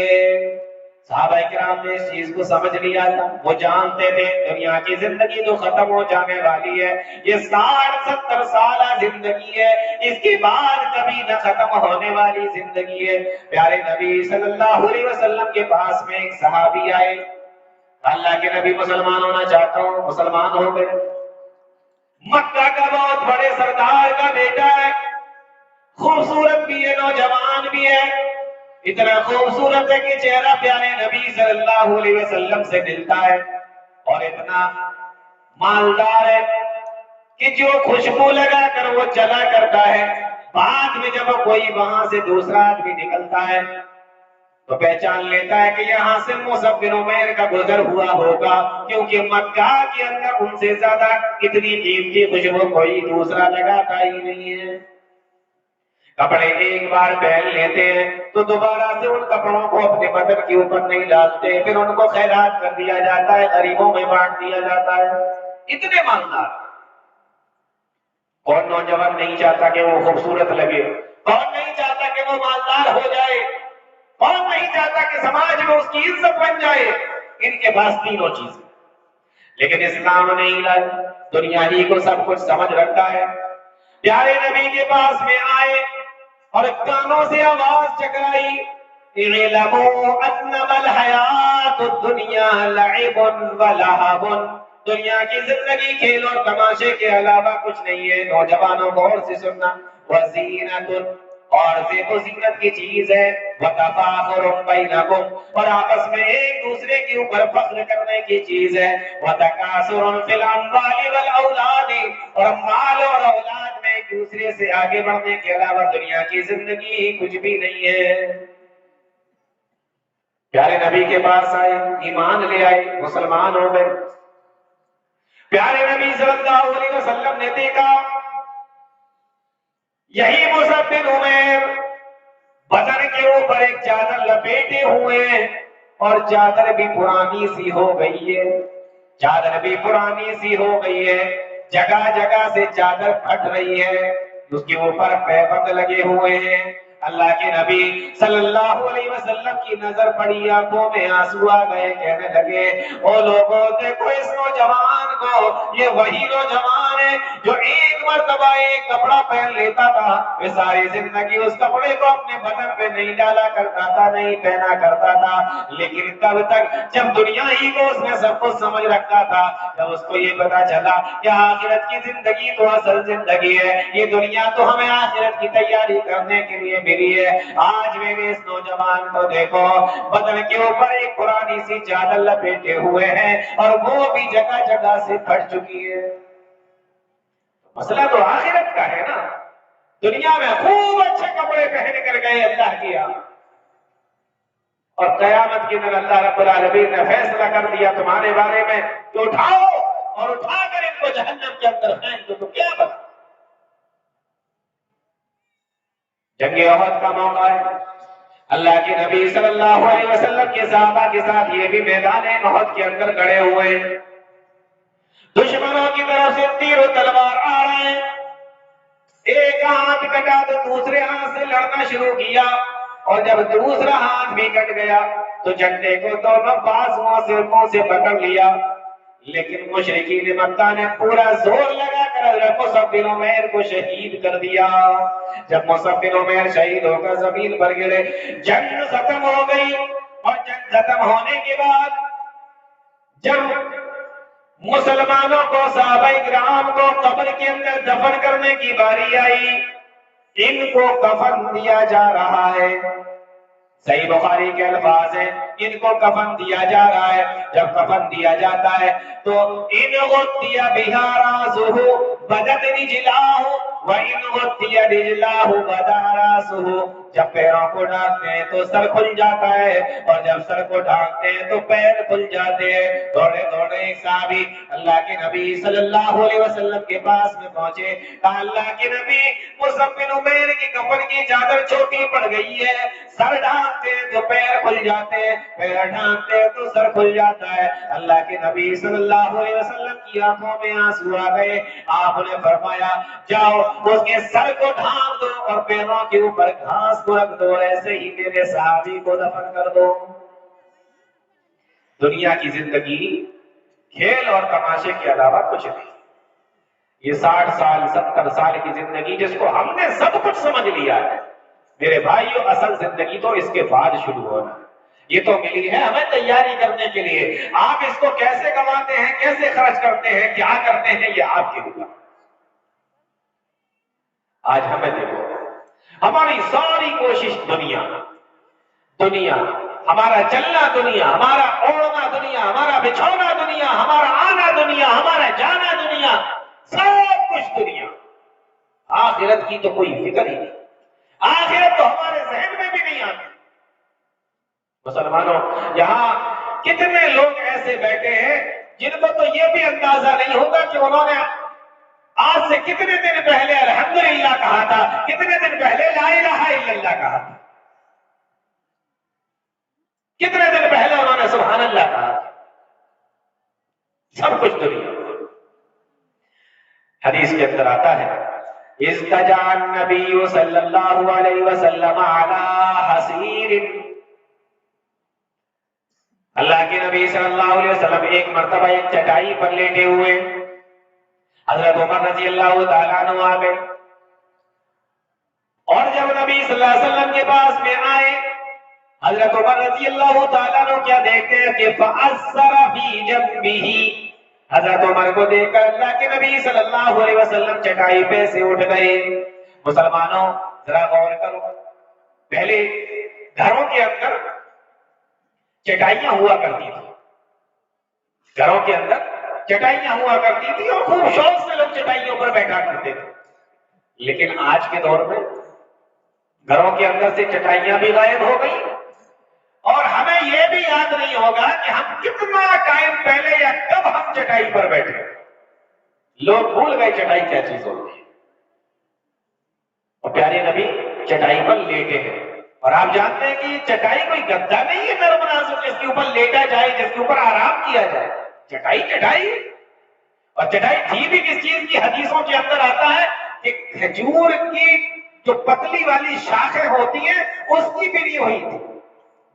صحابہ کرام نے اس چیز کو سمجھ لیا تھا. وہ جانتے تھے دنیا کی زندگی تو ختم ہو جانے والی ہے، یہ 60-70 سالہ زندگی ہے، اس کے بعد کبھی نہ ختم ہونے والی زندگی ہے. پیارے نبی صلی اللہ علیہ وسلم کے پاس میں ایک صحابی آئے. اللہ کے نبی مسلمان ہونا چاہتا ہوں، مسلمان ہو گئے. مکہ کا بہت بڑے سردار کا بیٹا ہے، خوبصورت بھی ہے، نوجوان بھی ہے، اتنا خوبصورت ہے کہ چہرہ پیارے نبی صلی اللہ علیہ وسلم سے ملتا ہے، اور اتنا مالدار ہے کہ جو خوشبو لگا کر وہ چلا کرتا ہے. بعد میں جب کوئی وہاں سے دوسرا آدمی نکلتا ہے تو پہچان لیتا ہے کہ یہاں سے مصعب بن عمیر کا گزر ہوا ہوگا، کیونکہ مکہ کے اندر ان سے زیادہ اتنی قیمتی خوشبو کوئی دوسرا لگاتا ہی نہیں ہے. کپڑے ایک بار پہن لیتے ہیں تو دوبارہ سے ان کپڑوں کو اپنے بدن کے اوپر نہیں ڈالتے، پھر ان کو خیرات کر دیا جاتا ہے، غریبوں میں بانٹ دیا جاتا ہے. اتنے مالدار. کون نوجوان نہیں چاہتا کہ وہ خوبصورت لگے؟ کون نہیں چاہتا کہ وہ مالدار ہو جائے؟ کون نہیں چاہتا کہ سماج میں اس کی عزت بن جائے؟ ان کے پاس تینوں چیزیں. لیکن اسلام نہیں لائی، دنیا ہی کو سب کچھ سمجھ رکھتا ہے. پیارے نبی کے پاس میں آئے اور کانوں سے آواز چکرائی، اعلموا انما الحیات الدنیا لعب ولہو، دنیا کی زندگی کھیل اور تماشے کے علاوہ کچھ نہیں ہے. نوجوانوں غور سے سننا، وزینت، اور زیب و زینت کی چیز ہے، وتفاخر بینکم، اور آپس میں ایک دوسرے کے اوپر فخر کرنے کی چیز ہے، وتکاثر فی الاموال والاولاد، اور مال اور اولاد میں ایک دوسرے سے آگے بڑھنے کے علاوہ دنیا کی زندگی کچھ بھی نہیں ہے. پیارے نبی کے پاس آئے، ایمان لے آئے، مسلمان ہو گئے. پیارے نبی صلی اللہ علیہ وسلم نے دیکھا یہی مصعب بن عمیر بدن کے اوپر ایک چادر لپیٹے ہوئے ہیں، اور چادر بھی پرانی سی ہو گئی ہے، چادر بھی پرانی سی ہو گئی ہے، جگہ جگہ سے چادر پھٹ رہی ہے، اس کے اوپر پیبند لگے ہوئے ہیں. اللہ کے نبی صلی اللہ علیہ وسلم کی نظر پڑی، آنکھوں میں آنسو آ گئے، کہنے لگے او لوگوں دیکھو اس نوجوان کو، یہ وہی نوجوان ہے جو ایک مرتبہ ایک کپڑا پہن لیتا تھا وہ ساری زندگی اس کپڑے کو اپنے بدن پہ نہیں ڈالا کرتا تھا، نہیں پہنا کرتا تھا، لیکن کب تک جب دنیا ہی کو اس نے سب کچھ سمجھ رکھا تھا، جب اس کو یہ پتا چلا کہ آخرت کی زندگی تو اصل زندگی ہے، یہ دنیا تو ہمیں آخرت کی تیاری کرنے کے لیے ملی ہے۔ آج میرے اس نوجوان کو دیکھو، بدن کے اوپر ایک پرانی سی چادر لپیٹے ہوئے ہیں اور وہ بھی جگہ جگہ سے پھٹ چکی ہے۔ مسئلہ تو آخرت کا ہے نا۔ دنیا میں خوب اچھے کپڑے پہن کر گئے اللہ کیا، اور قیامت کے دن اللہ رب العالمین نے فیصلہ کر دیا تمہارے بارے میں کہ اٹھاؤ اور اٹھا کر ان کو جہنم کے اندر پھینک دو، تو کیا بات؟ جنگ احد کا موقع ہے، اللہ کے نبی صلی اللہ علیہ وسلم کے صحابہ کے ساتھ یہ بھی میدان احد کے اندر کھڑے ہوئے ہیں، دشمنوں کی طرف سے تیر و تلوار آ رہے ہیں، ایک ہاتھ کٹا تو دوسرے ہاتھ سے لڑنا شروع کیا، اور جب دوسرا ہاتھ بھی کٹ گیا تو جھنڈے کو دونوں بازوؤں سے منہ سے پکڑ لیا، لیکن مشرکین مکہ نے پورا زور لگا کر حضرت مصعب بن عمیر کو شہید کر دیا۔ جب مصعب بن عمیر شہید ہو کر زمین پر گرے، جنگ ختم ہو گئی، اور جنگ ختم ہونے کے بعد جب مسلمانوں کو صحابہ کرام کو قبر کے اندر دفن کرنے کی باری آئی، ان کو کفن دیا جا رہا ہے، صحیح بخاری کے الفاظ ہیں، ان کو کفن دیا جا رہا ہے، جب کفن دیا جاتا ہے تو ان غطی بہا راسہ بدت رجلاه وان غطی رجلاه بدا راسہ، جب پیروں کو ڈھانکتے ہیں تو سر کھل جاتا ہے، اور جب سر کو ڈھانکتے ہیں تو پیر کھل جاتے ہیں۔ دوڑے دوڑے ایک صحابی اللہ کے نبی صلی اللہ علیہ وسلم کے پاس میں پہنچے، کہا اللہ کے نبی مصعب بن عمیر کی کفن کی چادر چھوٹی پڑ گئی ہے، سر ڈھانکتے ہیں تو پیر کھل جاتے ہیں، پیر ڈھانکتے ہیں تو سر کھل جاتا ہے۔ اللہ کے نبی صلی اللہ علیہ وسلم کی آنکھوں میں آنسو آ گئے، آپ نے فرمایا جاؤ اس کے سر کو ڈھانک دو اور پیروں کے اوپر گھاس کو رکھ دو، ایسے ہی میرے صحابی کو دفن کر دو۔ دنیا کی زندگی کھیل اور تماشے کے علاوہ کچھ نہیں، یہ 60 سال 70 سال کی زندگی جس کو ہم نے سب کچھ سمجھ لیا ہے، میرے بھائیو اصل زندگی تو اس کے بعد شروع ہونا، یہ تو ملی ہے ہمیں تیاری کرنے کے لیے۔ آپ اس کو کیسے کماتے ہیں، کیسے خرچ کرتے ہیں، کیا کرتے ہیں، یہ آپ کے اوپر۔ آج ہمیں دیکھو، ہماری ساری کوشش دنیا، ہمارا چلنا دنیا، ہمارا اوڑھنا دنیا، ہمارا بچھونا دنیا، ہمارا آنا دنیا، ہمارا جانا دنیا، سب کچھ دنیا۔ آخرت کی تو کوئی فکر ہی نہیں، آخرت تو ہمارے ذہن میں بھی نہیں آتی۔ مسلمانوں، یہاں کتنے لوگ ایسے بیٹھے ہیں جن کو تو یہ بھی اندازہ نہیں ہوگا کہ انہوں نے آج سے کتنے دن پہلے الحمدللہ کہا تھا، کتنے دن پہلے لا الہ الا اللہ کہا تھا، کتنے دن پہلے انہوں نے سبحان اللہ کہا تھا۔ سب کچھ دنیا۔ حدیث کے اندر آتا ہے استجا النبی صلی اللہ علیہ وسلم علی حصیر، اللہ کے نبی صلی اللہ علیہ وسلم ایک مرتبہ ایک چٹائی پر لیٹے ہوئے، حضرت عمر رضی اللہ تعالیٰ عنہ آ گئے، اور جب نبی صلی اللہ علیہ وسلم کے پاس میں آئے، حضرت عمر رضی اللہ تعالیٰ عنہ کیا دیکھتے ہیں کہ فَأَثَّرَ فِي جَنبِهِ، حضرت عمر کو دیکھ کر اللہ کے نبی صلی اللہ علیہ وسلم چٹائی پہ سے اٹھ گئے۔ مسلمانوں ذرا غور کرو، پہلے گھروں کے اندر چٹائیاں ہوا کرتی تھی، گھروں کے اندر چٹائیاں ہوا کرتی تھی اور خوب شوق سے لوگ چٹائیوں پر بیٹھا کرتے تھے، لیکن آج کے دور میں گھروں کے اندر سے چٹائیاں بھی غائب ہو گئی، اور ہمیں یہ بھی یاد نہیں ہوگا کہ ہم کتنا ٹائم پہلے یا کب ہم چٹائی پر بیٹھے، لوگ بھول گئے چٹائی کیا چیز ہوتی ہے۔ اور پیارے نبی چٹائی پر لیٹے ہیں، اور آپ جانتے ہیں کہ یہ چٹائی کوئی گدا نہیں ہے نرم نازک جس کے اوپر لیٹا جائے، جس کے اوپر آرام کیا جائے، چٹائی، اور چٹائی تھی بھی کس چیز کی؟ حدیثوں کے اندر آتا ہے کہ کھجور کی جو پتلی والی شاخیں ہوتی ہیں اس کی بنی ہوئی تھی،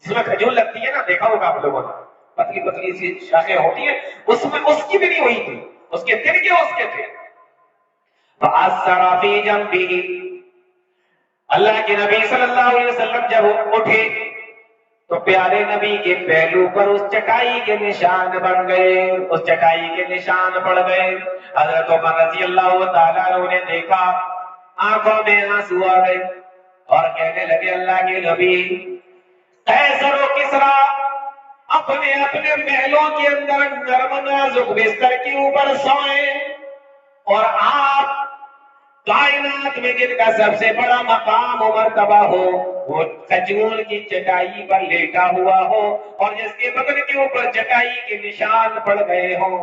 جس میں کھجور لگتی ہے نا، دیکھا ہوگا آپ لوگوں نے، پتلی پتلی سی شاخیں ہوتی ہیں، اس میں اس کی بنی ہوئی تھی، اس کے تنکے اس کے تھے، فأثر في جنبه، اللہ کے نبی صلی اللہ علیہ وسلم جب اٹھے تو پیارے نبی کے پہلو پر اس چٹائی کے نشان بن گئے، اس چٹائی کے نشان پڑ گئے۔ حضرت عمر رضی اللہ تعالیٰ عنہ نے دیکھا، آنکھوں میں آنسو آ گئے اور کہنے لگے اللہ کے نبی، قیصر و کسریٰ اپنے اپنے محلوں کے اندر نرم نازک بستر کے اوپر سوئیں، اور آپ کائنات میں جن کا سب سے بڑا مقام و مرتبہ ہو وہ کھجور کی چٹائی پر لیٹا ہوا ہو اور جس کے بدن کے اوپر چٹائی کے نشان پڑ گئے ہوں۔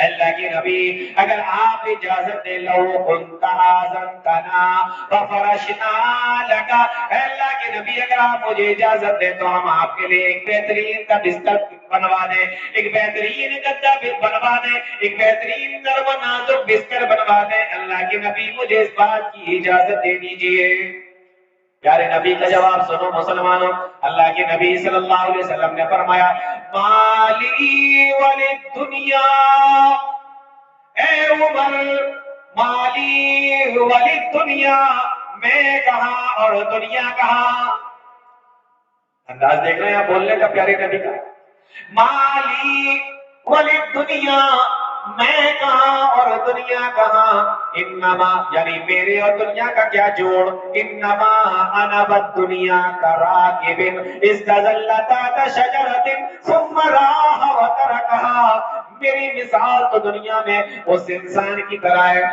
اللہ کے نبی اگر آپ اجازت دے لو کنت آذنتنا وفرشنا لگا، اللہ کے نبی اگر آپ مجھے اجازت دے تو ہم آپ کے لیے ایک بہترین کا بستر بنوا دیں، ایک بہترین گدا بنوا دیں، ایک بہترین نرم و نازک بستر بنوا دیں۔ اللہ کے نبی مجھے اس بات کی اجازت دے دیجئے۔ پیارے نبی کا جواب سنو مسلمانوں، اللہ کے نبی صلی اللہ علیہ وسلم نے فرمایا مالی وللدنیا، اے عمر مالی وللدنیا، میں کہاں اور دنیا کہاں؟ انداز دیکھ رہے ہیں آپ بولنے کا پیارے نبی کا، مالی وللدنیا، میں کہاں اور دنیا کہاں؟ انما یعنی میرے اور دنیا کا کیا جوڑ؟ انما انا بالدنیا کراکب استظل تحت شجرۃ ثم راح وترکها، میری مثال تو دنیا میں اس انسان کی طرح ہے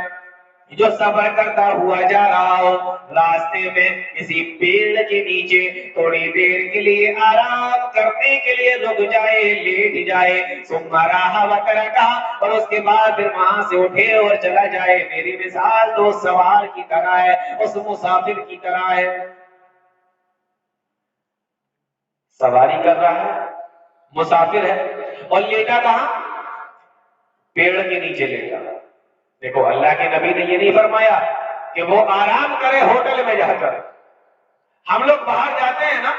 جو سفر کرتا ہوا جا رہا ہو، راستے میں کسی پیڑ کے نیچے تھوڑی دیر کے لیے آرام کرنے کے لیے رک جائے، لیٹ جائے، ثم راح وترکها، اور اس کے بعد پھر وہاں سے اٹھے اور چلا جائے۔ میری مثال تو سوار کی طرح ہے، اس مسافر کی طرح ہے، سواری کر رہا ہے، مسافر ہے، اور لیٹا کہاں؟ پیڑ کے نیچے لیٹا۔ دیکھو اللہ کے نبی نے یہ نہیں فرمایا کہ وہ آرام کرے ہوٹل میں جا کر۔ ہم لوگ باہر جاتے ہیں نا،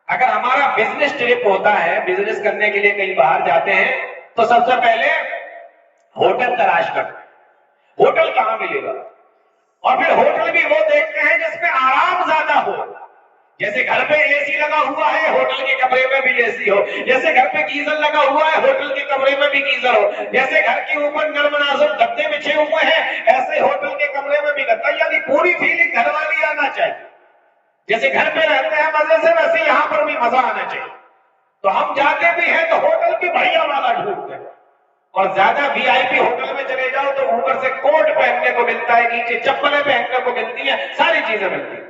اگر ہمارا بزنس ٹرپ ہوتا ہے، بزنس کرنے کے لیے کہیں باہر جاتے ہیں تو سب سے پہلے ہوٹل تلاش کرتے ہیں، ہوٹل کہاں ملے گا، اور پھر ہوٹل بھی وہ دیکھتے ہیں جس میں آرام زیادہ ہو۔ جیسے گھر پہ اے سی لگا ہوا ہے، ہوٹل کے کمرے میں بھی اے سی ہو، جیسے گھر پہ گیزر لگا ہوا ہے، ہوٹل کے کمرے میں بھی گیزر ہو، جیسے گھر کے اوپر نرم نازک گدے بچھے ہوئے ہیں ایسے ہوٹل کے کمرے میں بھی گدا، یعنی پوری فیلنگ گھر والی آنا چاہیے۔ جیسے گھر پہ رہتے ہیں مزے سے، ویسے یہاں پر بھی مزہ آنا چاہیے۔ تو ہم جاتے بھی ہیں تو ہوٹل بھی بڑھیا والا ڈھونڈتے ہیں، اور زیادہ وی آئی پی ہوٹل میں چلے جاؤ تو اوپر سے کوٹ پہننے کو ملتا ہے، نیچے چپلیں پہننے کو ملتی ہیں، ساری چیزیں ملتی ہیں۔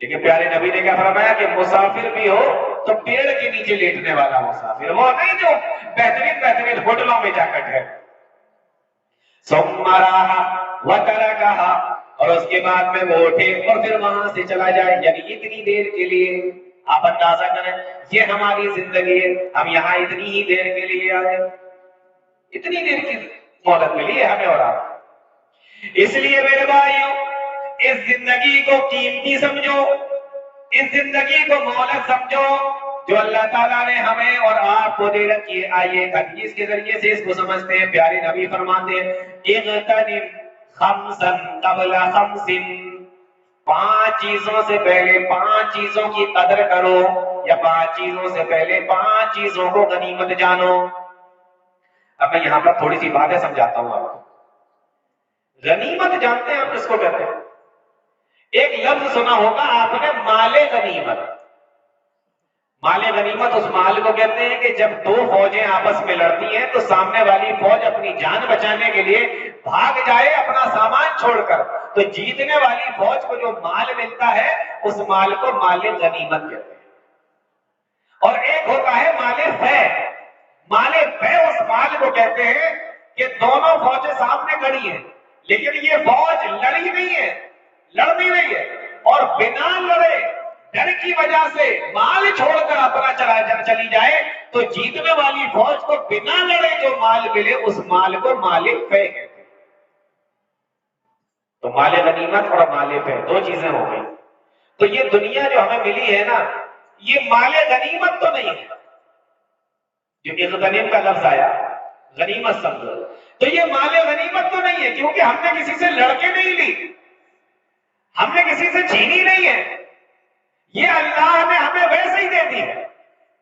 لیکن پیارے نبی نے کیا فرمایا کہ مسافر بھی ہو تو پیڑ کے نیچے لیٹنے والا مسافر، وہ نہیں جو بہترین بہترین ہوٹلوں میں جا کر ٹھہرے۔ ثم راح وترکها، اور اس کے بعد میں وہ اٹھے اور پھر وہاں سے چلا جائے، یعنی اتنی دیر کے لیے آپ اندازہ کریں یہ ہماری زندگی ہے، ہم یہاں اتنی ہی دیر کے لیے آئے، اتنی دیر کی مہلت ملی ہے ہمیں اور آپ۔ اس لیے میرے بھائیوں اس زندگی کو قیمتی سمجھو، اس زندگی کو مہلت سمجھو جو اللہ تعالیٰ نے ہمیں اور آپ کو دے رکھی ہے۔ آئیے ایک حدیث کے ذریعے سے اس کو سمجھتے ہیں۔ پیارے نبی فرماتے ہیں اغتنم خمسا قبل خمس، 5 چیزوں سے پہلے 5 چیزوں کی قدر کرو، یا 5 چیزوں سے پہلے 5 چیزوں کو غنیمت جانو۔ اب میں یہاں پر تھوڑی سی باتیں سمجھاتا ہوں آپ کو۔ غنیمت جانتے ہیں آپ کس کو کہتے ہیں؟ ایک لفظ سنا ہوگا آپ نے، مال غنیمت۔ مال غنیمت اس مال کو کہتے ہیں کہ جب 2 فوجیں آپس میں لڑتی ہیں تو سامنے والی فوج اپنی جان بچانے کے لیے بھاگ جائے اپنا سامان چھوڑ کر، تو جیتنے والی فوج کو جو مال ملتا ہے اس مال کو مال غنیمت کہتے ہیں۔ اور ایک ہوتا ہے مال فے۔ مال فے اس مال کو کہتے ہیں کہ دونوں فوجیں سامنے کھڑی ہیں لیکن یہ فوج لڑی نہیں ہے، لڑ نہیں رہی ہے، اور بنا لڑے ڈر کی وجہ سے مال چھوڑ کر اپنا چلی جائے تو جیتنے والی فوج کو بنا لڑے جو مال ملے اس مال کو مال فے کہتے ہیں۔ تو مال غنیمت اور مال فے 2 چیزیں ہو گئی۔ تو یہ دنیا جو ہمیں ملی ہے نا، یہ مال غنیمت تو نہیں ہے، جو اغتنم کا لفظ آیا غنیمت سمجھو، تو یہ مال غنیمت تو نہیں ہے کہ کیونکہ ہم نے کسی سے لڑ کے نہیں لی، ہم نے کسی سے چھینی نہیں ہے، یہ اللہ نے ہمیں ویسے ہی دے دی ہے۔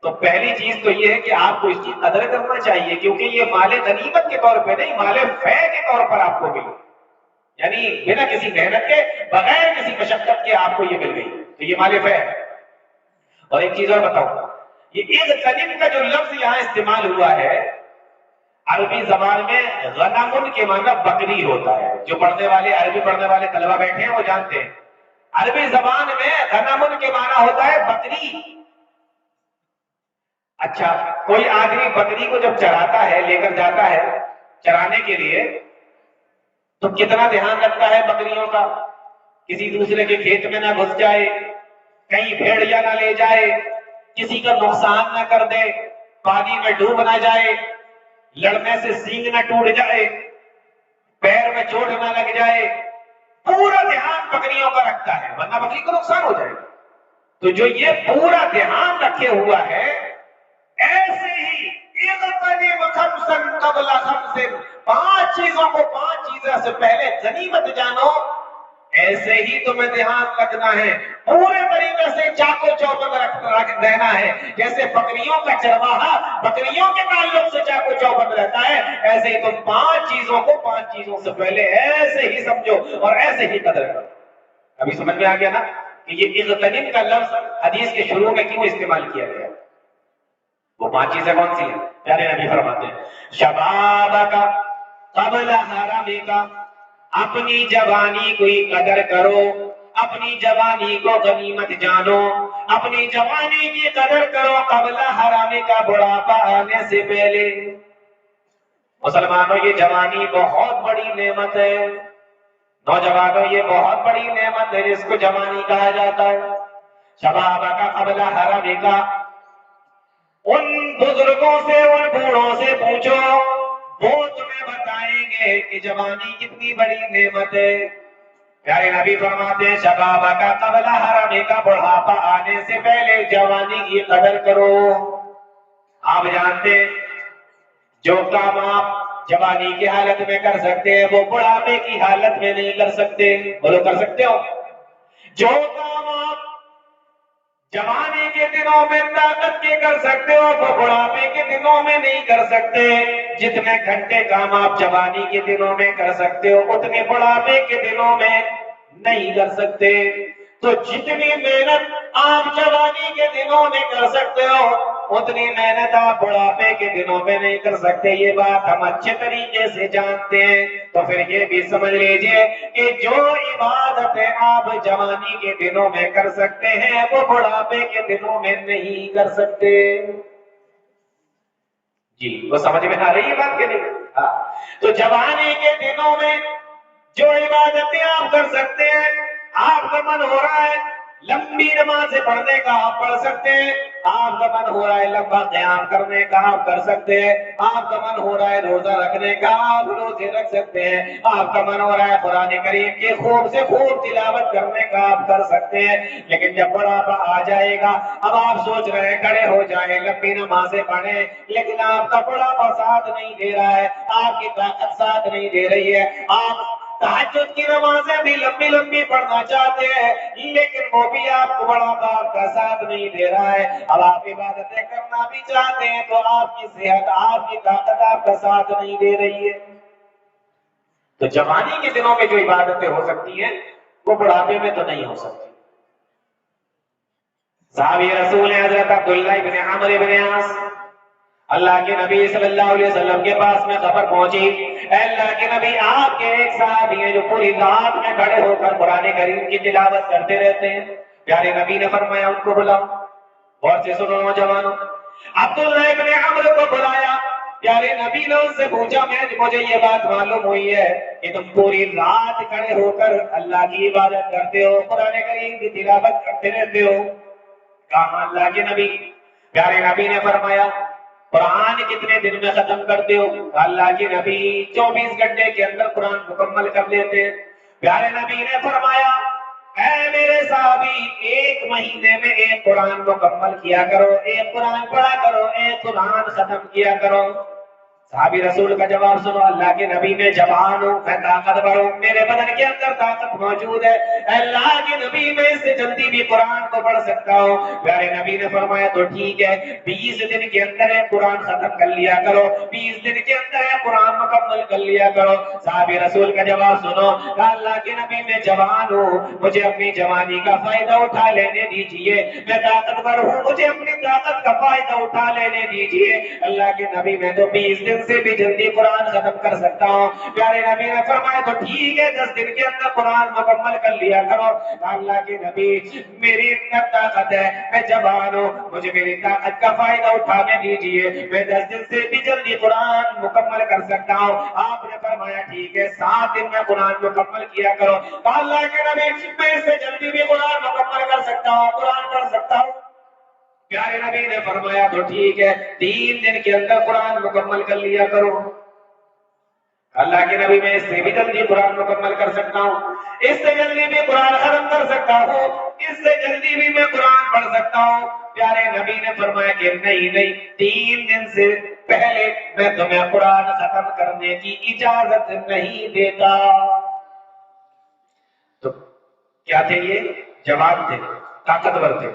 تو پہلی چیز تو یہ ہے کہ آپ کو اس کی قدر کرنا چاہیے، کیونکہ یہ مال غنیمت کے طور پہ نہیں، مال فے کے طور پر آپ کو ملی، یعنی بنا کسی محنت کے، بغیر کسی مشقت کے آپ کو یہ مل گئی، تو یہ مال فے ہے۔ اور ایک چیز اور بتاؤں، یہ اغتنم کا جو لفظ یہاں استعمال ہوا ہے، عربی زبان میں غنم کے معنی بکری ہوتا ہے۔ جو پڑھنے والے، عربی پڑھنے والے طلبہ بیٹھے ہیں وہ جانتے ہیں، عربی زبان میں غنم کے معنی ہوتا ہے بکری۔ اچھا، کوئی آدمی بکری کو جب چراتا ہے، لے کر جاتا ہے چرانے کے لیے، تو کتنا دھیان رکھتا ہے بکریوں کا؟ کسی دوسرے کے کھیت میں نہ گھس جائے، کہیں بھیڑیا نہ لے جائے، کسی کا نقصان نہ کر دے، پانی میں ڈوب نہ جائے، لڑنے سے سینگ نہ ٹوٹ جائے، پیر میں چوٹ نہ لگ جائے، پورا دھیان بکریوں کا رکھتا ہے، ورنہ بکری کو نقصان ہو جائے گا۔ تو جو یہ پورا دھیان رکھے ہوا ہے، ایسے ہی اغتنم خمسن قبل خمسن، 5 چیزوں کو 5 چیزوں سے پہلے غنیمت جانو، ایسے ہی تمہیں دھیان رکھنا ہے، پورے طریقے سے چاقو چوبند رہنا ہے۔ جیسے بکریوں کا چرواہا بکریوں کے تعلق سے چاقو چوبند رہتا ہے، ایسے ہی تم 5 چیزوں کو 5 چیزوں سے پہلے ایسے ہی سمجھو اور ایسے ہی قدر کرو۔ ابھی سمجھ میں آ گیا نا کہ یہ اغتنم کا لفظ حدیث کے شروع میں کیوں استعمال کیا گیا؟ وہ 5 چیزیں کون سی ہیں؟ پیارے نبی فرماتے ہیں شبابک قبل حرمک، اپنی جوانی کی قدر کرو، اپنی جوانی کو غنیمت جانو، اپنی جوانی کی قدر کرو قبل حرمک، بڑھاپا آنے سے پہلے۔ مسلمانوں، یہ جوانی بہت بڑی نعمت ہے، نوجوانوں یہ بہت بڑی نعمت ہے جس کو جوانی کہا جاتا ہے۔ شبابک قبل حرمک، ان بزرگوں سے، ان بوڑھوں سے پوچھو، وہ تمہیں بتائیں گے کہ جوانی کتنی بڑی نعمت ہے۔ پیارے نبی فرماتے ہیں شبابک قبل حرمک، بڑھاپا آنے سے پہلے جوانی کی قدر کرو۔ آپ جانتے ہیں جو کام آپ جوانی کی حالت میں کر سکتے ہیں وہ بڑھاپے کی حالت میں نہیں کر سکتے، بولو کر سکتے ہو؟ جو کام آپ جوانی کے دنوں میں طاقت کے کر سکتے ہو وہ بڑھاپے کے دنوں میں نہیں کر سکتے۔ جتنے گھنٹے کام آپ جوانی کے دنوں میں کر سکتے ہو اتنے بڑھاپے کے دنوں میں نہیں کر سکتے۔ تو جتنی محنت آپ جوانی کے دنوں میں کر سکتے ہو اتنی محنت آپ بڑھاپے کے دنوں میں نہیں کر سکتے، یہ بات ہم اچھے طریقے سے جانتے ہیں۔ تو پھر یہ بھی سمجھ لیجئے کہ جو عبادتیں آپ جوانی کے دنوں میں کر سکتے ہیں وہ بڑھاپے کے دنوں میں نہیں کر سکتے۔ جی وہ سمجھ میں آ رہی ہے بات کہ نہیں؟ ہاں، تو جوانی کے دنوں میں جو عبادتیں آپ کر سکتے ہیں، آپ کا من ہو رہا ہے لمبی نمازیں پڑھنے کا آپ پڑھ سکتے ہیں، آپ کا من ہو رہا ہے لمبا قیام کرنے کا آپ کر سکتے ہیں، آپ کا من ہو رہا ہے روزہ رکھنے کا آپ روزے رکھ سکتے ہیں، آپ کا من ہو رہا ہے قرآن کریم کی خوب سے خوب تلاوت کرنے کا آپ کر سکتے ہیں۔ لیکن جب بڑھاپا آ جائے گا، اب آپ سوچ رہے ہیں کھڑے ہو جائیں لمبی نمازیں پڑھیں، لیکن آپ کا بڑھاپا ساتھ نہیں دے رہا ہے، آپ کی طاقت ساتھ نہیں دے رہی ہے، آپ تہجد کی نمازیں بھی لمبی لمبی پڑھنا چاہتے ہیں لیکن وہ بھی آپ کو بڑھاپا آپ کا ساتھ نہیں دے رہا ہے۔ اب آپ عبادتیں کرنا بھی چاہتے ہیں تو آپ کی صحت، آپ کی طاقت آپ کا ساتھ نہیں دے رہی ہے۔ تو جوانی کے دنوں میں جو عبادتیں ہو سکتی ہیں وہ بڑھاپے میں تو نہیں ہو سکتی۔ صحابی رسول حضرت عبداللہ ابن عمرو ابن عاص، اللہ کے نبی صلی اللہ علیہ وسلم کے پاس میں خبر پہنچی، اے اللہ کے نبی آپ کے ایک صحابی ہیں جو پوری رات میں کھڑے ہو کر قرآن کریم کی تلاوت کرتے رہتے ہیں۔ پیارے نبی نے فرمایا ان کو بلاؤ، اور سے سنو نوجوانوں، عبداللہ ابن عمرو کو بلایا۔ پیارے نبی نے ان سے پوچھا مجھے یہ بات معلوم ہوئی ہے کہ تم پوری رات کھڑے ہو کر اللہ کی عبادت کرتے ہو، قرآن کریم کی تلاوت کرتے رہتے ہو؟ کہا اللہ کے نبی۔ پیارے نبی نے فرمایا قرآن کتنے دن میں ختم کرتے ہو؟ اللہ کے نبی 24 گھنٹے کے اندر قرآن مکمل کر لیتے ہیں۔ پیارے نبی نے فرمایا اے میرے صحابی 1 مہینے میں 1 قرآن مکمل کیا کرو، 1 قرآن پڑھا کرو، 1 قرآن ختم کیا کرو۔ صحابی رسول کا جواب سنو، اللہ کے نبی میں جوان ہوں، میں طاقتور ہوں، میرے بدن کے اندر طاقت موجود ہے، اللہ کے نبی میں اس سے جلدی بھی قرآن کو پڑھ سکتا ہوں۔ پیارے نبی نے فرمایا تو ٹھیک ہے، 20 دن کے اندر ہے قرآن ختم کر لیا کرو، 20 دن کے اندر ہے قرآن مکمل کر لیا کرو۔ صحابی رسول کا جواب سنو، اللہ کے نبی میں جوان ہوں، مجھے اپنی جوانی کا فائدہ اٹھا لینے دیجئے، میں طاقتور ہوں، مجھے اپنی طاقت کا فائدہ اٹھا لینے دیجئے، اللہ کے نبی میں تو 20 دن سے بھی جلدی قرآن ختم کر سکتا ہوں۔ پیارے نبی نے فرمایا تو ٹھیک ہے، 10 دن کے اندر قرآن مکمل کر لیا کرو۔ اللہ کے نبی میری طاقت ہے، میں جوان ہوں، مجھے میری طاقت کا فائدہ اٹھانے دیجئے، میں 10 دن سے بھی جلدی قرآن مکمل کر سکتا ہوں۔ آپ نے فرمایا ٹھیک ہے، 7 دن میں قرآن مکمل کیا کرو۔ اللہ کے نبی میں اس سے جلدی بھی قرآن مکمل کر سکتا ہوں، قرآن پڑھ سکتا ہوں۔ پیارے نبی نے فرمایا تو ٹھیک ہے، 3 دن کے اندر قرآن مکمل کر لیا کرو۔ اللہ کے نبی میں اس سے بھی جلدی قرآن مکمل کر سکتا ہوں، اس سے جلدی بھی قرآن ختم کر سکتا ہوں، اس سے جلدی بھی میں قرآن پڑھ سکتا ہوں۔ پیارے نبی نے فرمایا کہ نہیں، 3 دن سے پہلے میں تمہیں قرآن ختم کرنے کی اجازت نہیں دیتا۔ تو کیا تھے یہ؟ جوان تھے، طاقتور تھے۔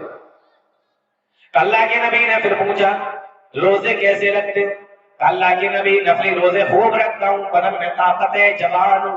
اللہ کے نبی نے پھر پوچھا روزے کیسے رکھتے؟ اللہ کے نبی نفلی روزے خوب رکھتا ہوں، بدن میں طاقت ہے، جوان ہوں۔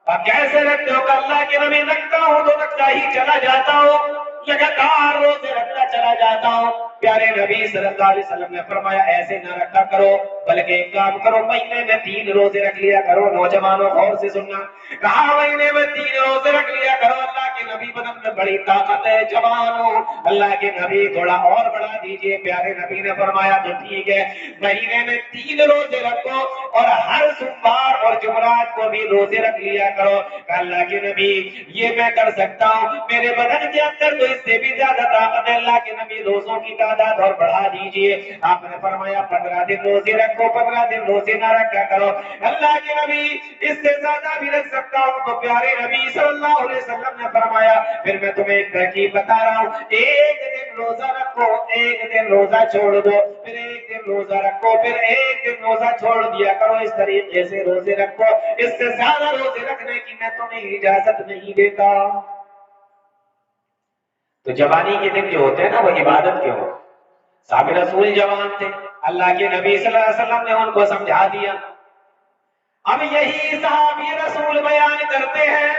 اور کیسے رکھتے ہو؟ کہ اللہ کے نبی رکھتا ہوں تو رکھتا ہی چلا جاتا ہوں، لگاتار روزے رکھتا چلا جاتا ہوں۔ پیارے نبی صلی اللہ علیہ وسلم نے فرمایا ایسے نہ رکھا کرو، بلکہ ایک کام کرو، مہینے میں 3 روزے رکھ لیا کرو۔ نوجوانوں غور سے سننا، کہا مہینے میں 3 روزے رکھ لیا کرو۔ اللہ کے نبی بدن میں بڑی طاقت ہے، جوان ہو۔ اللہ کے نبی تھوڑا اور بڑھا دیجئے، پیارے نبی نے فرمایا تو ٹھیک ہے، مہینے میں 3 روزے رکھو اور ہر سوموار اور جمعرات کو بھی روزے رکھ لیا کرو۔ اللہ کے نبی یہ میں کر سکتا ہوں، میرے بدن کے اندر تو اس سے بھی زیادہ طاقت ہے۔ اللہ کے نبی روزوں کی تعداد اور بڑھا دیجئے۔ آپ نے فرمایا 15 دن روزے رکھو، 15 دن روزے نہ رکھا کرو۔ اللہ کے نبی اس سے زیادہ بھی رکھ سکتا ہوں، تو پیارے نبی صلی اللہ علیہ وسلم نے فرمایا پھر میں تمہیں ایک ترکیب بتا رہا ہوں، 1 دن روزہ رکھو، 1 دن روزہ چھوڑ دو، پھر 1 دن روزہ رکھو، پھر 1 دن روزہ چھوڑ دیا کرو۔ اس طریقے سے روزے رکھو، اس سے زیادہ روزے رکھنے کی میں تمہیں اجازت نہیں دیتا۔ تو جوانی کے دن جو ہوتے ہیں نا وہ عبادت کے ہو۔ صحابی رسول جوان تھے، اللہ کے نبی صلی اللہ علیہ وسلم نے ان کو سمجھا دیا۔ اب یہی صحابی رسول بیان کرتے ہیں،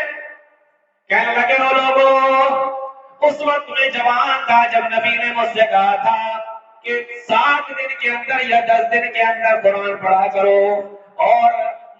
کہنے لگے وہ لوگوں، اس وقت میں جوان تھا جب نبی نے مجھ سے کہا تھا کہ 7 دن کے اندر یا 10 دن کے اندر قرآن پڑھا کرو، اور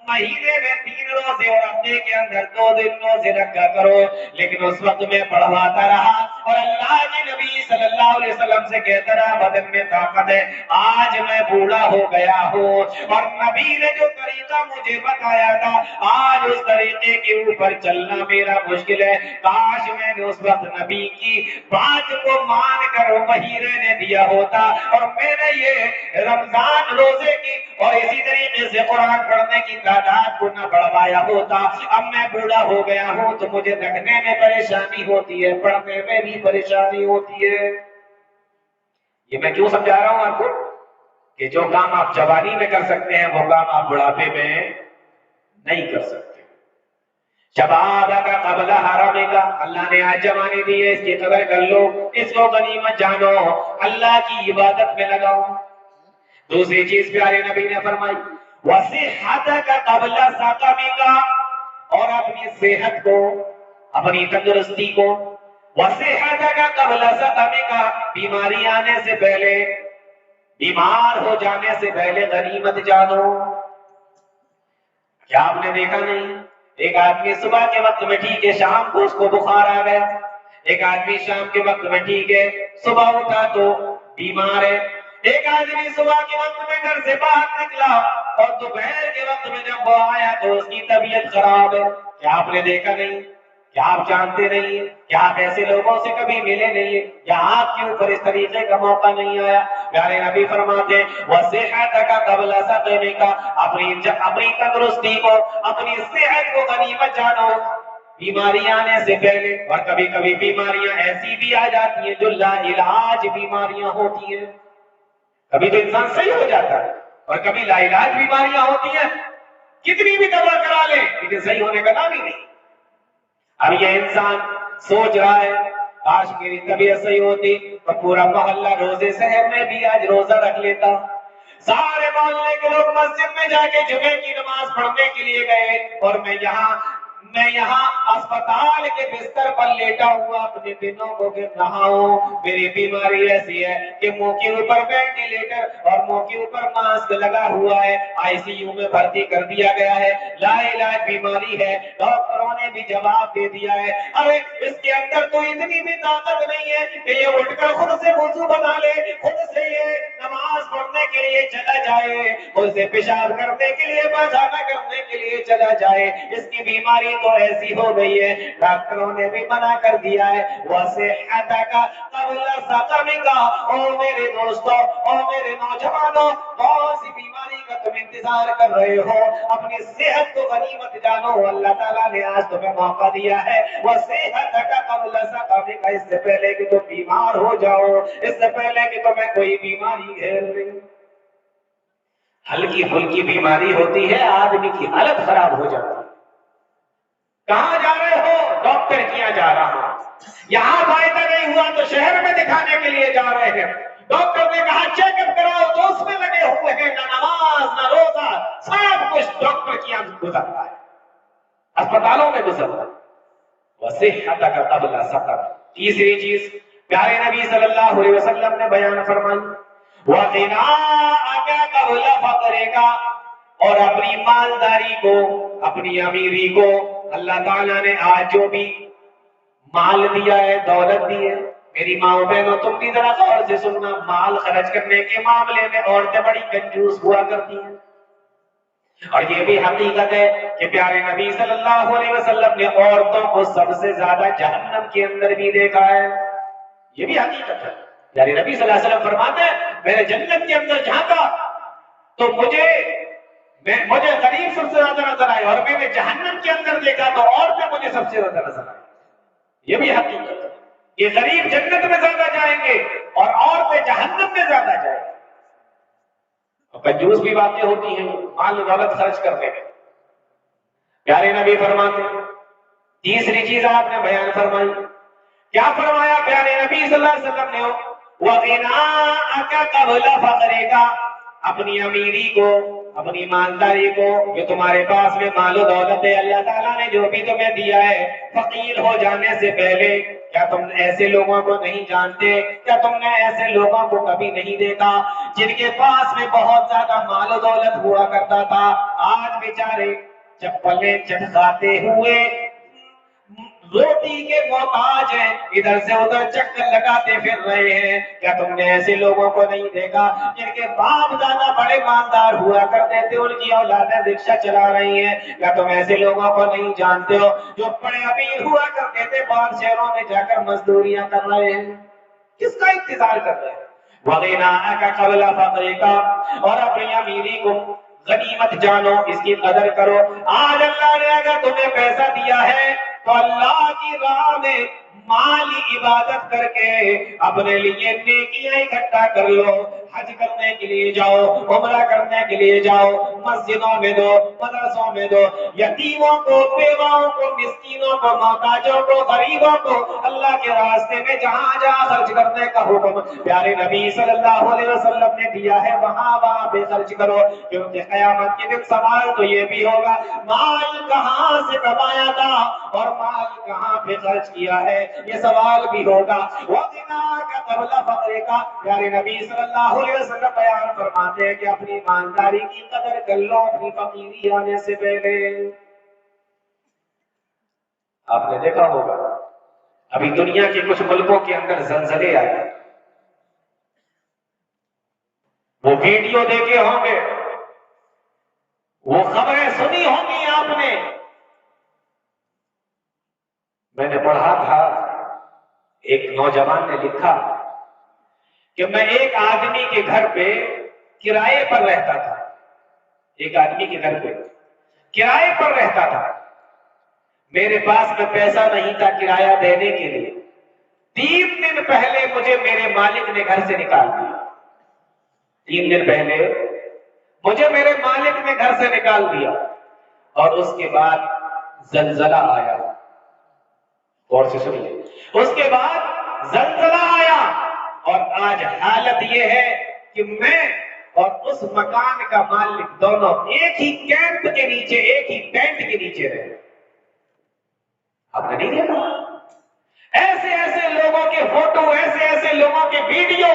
مہینے میں 3 روزے اور ہفتے کے اندر 2 دن روزے رکھا کرو۔ لیکن اس وقت میں پڑھواتا رہا اور اللہ کے نبی صلی اللہ علیہ وسلم سے کہتا رہا بدن میں طاقت ہے، آج میں بوڑھا ہو گیا ہوں اور نبی نے جو طریقہ مجھے بتایا تھا آج اس طریقے کے اوپر چلنا میرا مشکل ہے، کاش میں نے اس وقت نبی کی بات کو مان کر وہی رہنے دیا ہوتا اور میں نے یہ رمضان روزے کی اور اسی طریقے سے قرآن پڑھنے کی تعداد کو نہ بڑھوایا ہوتا۔ اب میں بوڑھا ہو گیا ہوں تو مجھے رکھنے میں پریشانی ہوتی ہے، پڑھنے میں بھی پریشانی ہوتی ہے۔ یہ میں کیوں سمجھا رہا ہوں آپ کو کہ جو کام آپ جوانی میں کر سکتے ہیں وہ کام آپ بڑھاپے میں نہیں کر سکتے۔ شباب کا قبل حرام کا، اللہ نے آج جوانی دی ہے، اس کی قدر کر لو، اس کو غنیمت جانو، اللہ کی عبادت میں لگاؤ۔ دوسری چیز پیارے نبی نے فرمائی وصحتک قبل سقمک، اور اپنی صحت کو، اپنی تندرستی کو، وصحتک قبل سقمک، بیماری آنے سے پہلے، بیمار ہو جانے سے پہلے غنیمت جانو۔ کیا آپ نے دیکھا نہیں، ایک آدمی صبح کے وقت میں ٹھیک ہے، شام کو اس کو بخار آ گیا، ایک آدمی شام کے وقت میں ٹھیک ہے، صبح اٹھا تو بیمار ہے، ایک آدمی صبح کے وقت میں گھر سے باہر نکلا اور دوپہر کے وقت میں جب وہ آیا تو اس کی طبیعت خراب ہے۔ کیا آپ نے دیکھا نہیں؟ کیا آپ جانتے نہیں ہیں؟ کیا آپ ایسے لوگوں سے کبھی ملے نہیں ہیں؟ یا آپ کے اوپر اس طریقے کا موقع نہیں آیا؟ پیارے نبی فرماتے وصحتک قبل سقمک، اپنی تندرستی کو، اپنی صحت کو غنیمت جانو بیماری آنے سے پہلے۔ اور کبھی کبھی بیماریاں ایسی بھی آ جاتی ہیں جو لا علاج بیماریاں ہوتی ہیں، کبھی تو انسان صحیح ہو جاتا ہے اور کبھی لا علاج بیماریاں ہوتی ہیں، کتنی بھی دوا کرا لیں لیکن صحیح ہونے کا نام ہی نہیں۔ اب یہ انسان سوچ رہا ہے آج میری طبیعت صحیح ہوتی تو پورا محلہ روزے سحر میں بھی آج روزہ رکھ لیتا، سارے محلے کے لوگ مسجد میں جا کے جمعے کی نماز پڑھنے کے لیے گئے، اور میں یہاں اسپتال کے بستر پر لیٹا ہوا اپنے دنوں کو گر رہا ہوں۔ میری بیماری ایسی ہے کہ منہ کے اوپر وینٹیلیٹر اور منہ کے اوپر ماسک لگا ہوا ہے، آئی سی یو میں بھرتی کر دیا گیا ہے، لا علاج بیماری ہے۔ ڈاکٹروں نے بھی جواب دے دیا ہے، ارے اس کے اندر تو اتنی بھی طاقت نہیں ہے کہ یہ اٹھ کر خود سے وضو بنا لے، خود سے یہ نماز پڑھنے کے لیے چلا جائے، خود سے پیشاب کرنے کے لیے پاخانہ کرنے کے لیے چلا جائے۔ اس کی بیماری تو ایسی ہو گئی ہے، ڈاکٹروں نے بھی منع کر دیا ہے۔ وَصِحَّتَكَ قَبْلَ سَقَمِكَ، او میرے دوستو، او میرے نوجوانوں، کون سی بیماری کا تم انتظار کر رہے ہو؟ اپنی صحت کو غنیمت جانو، اللہ تعالیٰ نے آج تمہیں موقع دیا ہے۔ وَصِحَّتَكَ قَبْلَ سَقَمِكَ، اس سے پہلے کہ تم بیمار ہو جاؤ، اس سے پہلے کہ تمہیں کوئی بیماری گھیر لے۔ ہلکی پھلکی بیماری ہوتی ہے، آدمی کی حالت خراب ہو جاتی ہے۔ کہاں جا رہے ہو؟ ڈاکٹر کیا جا رہا، یہاں فائدہ نہیں ہوا تو شہر میں دکھانے کے لیے جا رہے ہیں، ڈاکٹر نے کہا چیک اپ کراؤ تو اس میں لگے ہوئے ہیں، نہ نماز نہ روزہ، سب کچھ ڈاکٹر کیا گزرتا ہے، اسپتالوں میں گزرتا ہے۔ وَصِحَّتَكَ قَبْلَ سَقَمِكَ، تیسری چیز پیارے نبی صلی اللہ علیہ وسلم نے بیان فرمائی، وَغِنَاءَكَ قَبْلَ فَقْرِكَ، اور اپنی مالداری کو، اپنی امیری کو، اللہ تعالیٰ نے آج جو بھی مال دیا ہے، دولت دی ہے، میری ماں بہنوں تم بھی ذرا غور سے سننا، مال خرچ کرنے کے معاملے میں عورتیں بڑی کنجوس ہوا کرتی ہیں، اور یہ بھی حقیقت ہے کہ پیارے نبی صلی اللہ علیہ وسلم نے عورتوں کو سب سے زیادہ جہنم کے اندر بھی دیکھا ہے، یہ بھی حقیقت ہے۔ پیارے نبی صلی اللہ علیہ وسلم فرماتے ہیں میں نے جنت کے اندر جھانکا تو مجھے غریب سب سے زیادہ نظر آئے، اور میں نے جہنم کے اندر دیکھا تو عورتیں مجھے سب سے زیادہ نظر آئی، یہ بھی حقیقت ہے۔ یہ غریب جنت میں زیادہ جائیں گے اور عورتیں جہنم میں زیادہ جائیں گے۔ کنجوس بھی باتیں ہوتی ہیں مال دولت خرچ کرنے میں، پیارے نبی فرماتے ہیں تیسری چیز آپ نے بیان فرمائی، کیا فرمایا پیارے نبی صلی اللہ علیہ وسلم نے؟ وَغِنَاءَكَ قَبْلَ فَقْرِكَ، اپنی امیری کو، اپنی مالداری کو، جو تمہارے پاس میں مال و دولت ہے، اللہ تعالیٰ نے جو بھی تمہیں دیا ہے، فقیر ہو جانے سے پہلے کیا تم ایسے لوگوں کو نہیں جانتے؟ کیا تم نے ایسے لوگوں کو کبھی نہیں دیکھا جن کے پاس میں بہت زیادہ مال و دولت ہوا کرتا تھا، آج بیچارے چپلیں چٹکاتے ہوئے روٹی کے محتاج ہیں، ادھر سے ادھر چکر لگاتے پھر رہے ہیں؟ کیا تم نے ایسے لوگوں کو نہیں دیکھا جن کے باپ دادا بڑے مالدار ہوا کرتے تھے، ان کی اولادیں رکشہ چلا رہی ہیں؟ کیا تم ایسے لوگوں کو نہیں جانتے ہو جو بڑے امیر ہوا کرتے تھے باہر شہروں میں جا کر مزدوریاں کر رہے ہیں؟ کس کا انتظار کر رہے ہیں؟ وَغِنَاءَكَ قَبْلَ فَقْرِكَ، اور اپنی امیری کو غنیمت جانو، اس کی قدر کرو۔ آج اللہ نے اگر تمہیں پیسہ دیا ہے تو اللہ کی راہ میں مالی عبادت کر کے اپنے لیے نیکیاں اکٹھا کر لو، حج کرنے کے لیے جاؤ، عمرہ کرنے کے لیے جاؤ، مسجدوں میں دو، مدرسوں میں دو، یتیموں کو، بیواؤں کو، مسکینوں کو، محتاجوں کو، غریبوں کو اللہ کے راستے میں جہاں جہاں خرچ کرنے کا حکم پیارے نبی صلی اللہ علیہ وسلم نے دیا ہے وہاں وہاں پہ خرچ کرو، کیونکہ قیامت کے دن سوال تو یہ بھی ہوگا مال کہاں سے کمایا تھا اور مال کہاں پہ خرچ کیا ہے، یہ سوال بھی ہوگا۔ وَغِنَاءَكَ قَبْلَ فَقْرِكَ، پیارے نبی صلی اللہ علیہ وسلم بیان فرماتے ہیں کہ اپنی ایمانداری کی قدر کر لو اپنی فقیری آنے سے پہلے۔ آپ نے دیکھا ہوگا ابھی دنیا کے کچھ ملکوں کے اندر زلزلے آئے، وہ ویڈیو دیکھے ہوں گے، وہ خبریں سنی ہوں گی آپ نے۔ میں نے پڑھا تھا ایک نوجوان نے لکھا کہ میں ایک آدمی کے گھر پہ کرائے پر رہتا تھا، ایک آدمی کے گھر پہ کرائے پر رہتا تھا، میرے پاس میں پیسہ نہیں تھا کرایہ دینے کے لیے، 3 دن پہلے مجھے میرے مالک نے گھر سے نکال دیا، 3 دن پہلے مجھے میرے مالک نے گھر سے نکال دیا اور اس کے بعد زلزلہ آیا. غور سے سن لیں. اس کے بعد زلزلہ آیا اور آج حالت یہ ہے کہ میں اور اس مکان کا مالک دونوں ایک ہی کیمپ کے نیچے، ایک ہی ٹینٹ کے نیچے رہے. آپ نے نہیں دیکھا ایسے ایسے لوگوں کے فوٹو، ایسے ایسے لوگوں کے ویڈیو؟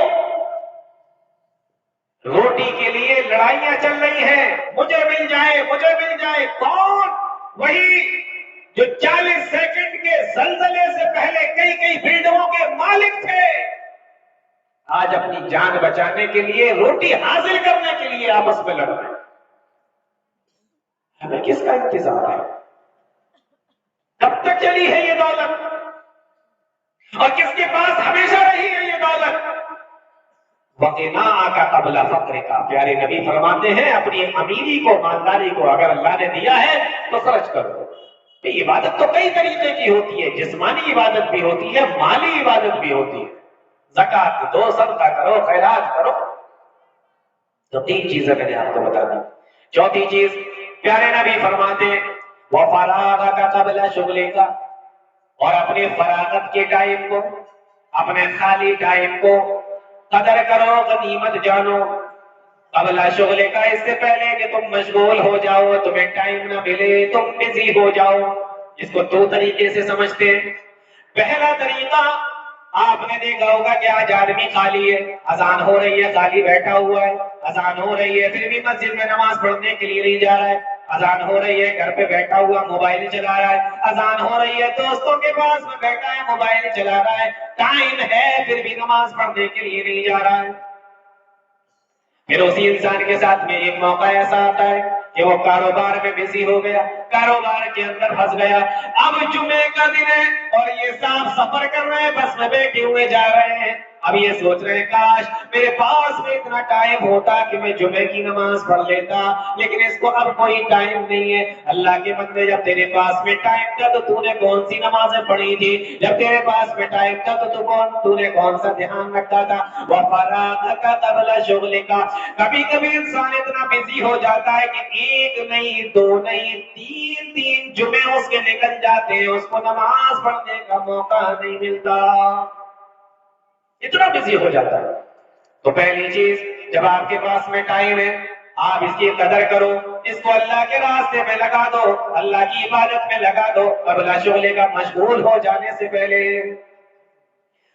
روٹی کے لیے لڑائیاں چل رہی ہیں، مجھے مل جائے مجھے مل جائے. کون؟ وہی جو 40 سیکنڈ کے زلزلے سے پہلے کئی کئی بلڈنگوں کے مالک تھے، آج اپنی جان بچانے کے لیے، روٹی حاصل کرنے کے لیے آپس میں لڑ رہے ہیں. ہمیں کس کا انتظار ہے؟ کب تک چلی ہے یہ دولت؟ اور کس کے پاس ہمیشہ رہی ہے یہ دولت؟ وَقِنَاءَ قَبْلَ فَقْرِكَ. پیارے نبی فرماتے ہیں اپنی امیری کو، مالداری کو اگر اللہ نے دیا ہے تو خرچ کرو. عبادت تو کئی طریقے کی ہوتی ہے، جسمانی عبادت بھی ہوتی ہے، مالی عبادت بھی ہوتی ہے. زکات دو، صدقہ کرو، خیرات کرو. تو 3 چیزیں میں نے آپ کو بتا دی. چوتھی چیز پیارے نبی فرماتے ہیں وَفَرَاغَكَ قَبْلَ شُغْلِكَ. اور اپنے فراغت کے ٹائم کو، اپنے خالی ٹائم کو قدر کرو، غنیمت جانو. قبل شغل کا، اس سے پہلے کہ تم مشغول ہو جاؤ، تمہیں ٹائم نہ ملے، تم بزی ہو جاؤ. اس کو 2 طریقے سے سمجھتے ہیں. پہلا طریقہ آپ نے دیکھا ہوگا کہ آج آدمی خالی ہے، اذان ہو رہی ہے خالی بیٹھا ہوا ہے، اذان ہو رہی ہے پھر بھی مسجد میں نماز پڑھنے کے لیے نہیں جا رہا ہے، اذان ہو رہی ہے گھر پہ بیٹھا ہوا موبائل چلا رہا ہے، اذان ہو رہی ہے دوستوں کے پاس میں بیٹھا ہے موبائل چلا رہا ہے، ٹائم ہے پھر بھی نماز پڑھنے کے لیے نہیں جا رہا ہے. پھر اسی انسان کے ساتھ میں ایک موقع ایسا آتا ہے کہ وہ کاروبار میں بزی ہو گیا، کاروبار کے اندر پھنس گیا. اب جمعے کا دن ہے اور یہ صاحب سفر کر رہے ہیں، بس میں بیٹھے ہوئے جا رہے ہیں. اب یہ سوچ رہے ہیں کاش میرے پاس میں اتنا ٹائم ہوتا کہ میں جمعے کی نماز پڑھ لیتا، لیکن اس کو اب کوئی ٹائم نہیں ہے. اللہ کے بندے جب تیرے پاس میں ٹائم تھا تو تو نے کون سی نمازیں پڑھی تھی؟ جب تیرے پاس میں ٹائم تھا تو نے کون سا دھیان رکھا تھا؟ وَفَرَاغَكَ قَبْلَ شُغْلِكَ. کبھی کبھی انسان اتنا بزی ہو جاتا ہے کہ 1 نہیں 2 نہیں 3 جمعے اس کے نکل جاتے ہیں، اس کو نماز پڑھنے کا موقع نہیں ملتا، اتنا بزی ہو جاتا ہے. تو پہلی چیز، جب آپ کے پاس میں ٹائم ہے آپ اس کی قدر کرو، اس کو اللہ کے راستے میں لگا دو، اللہ کی عبادت میں لگا دو قبل شغلے کا، مشغول ہو جانے سے پہلے.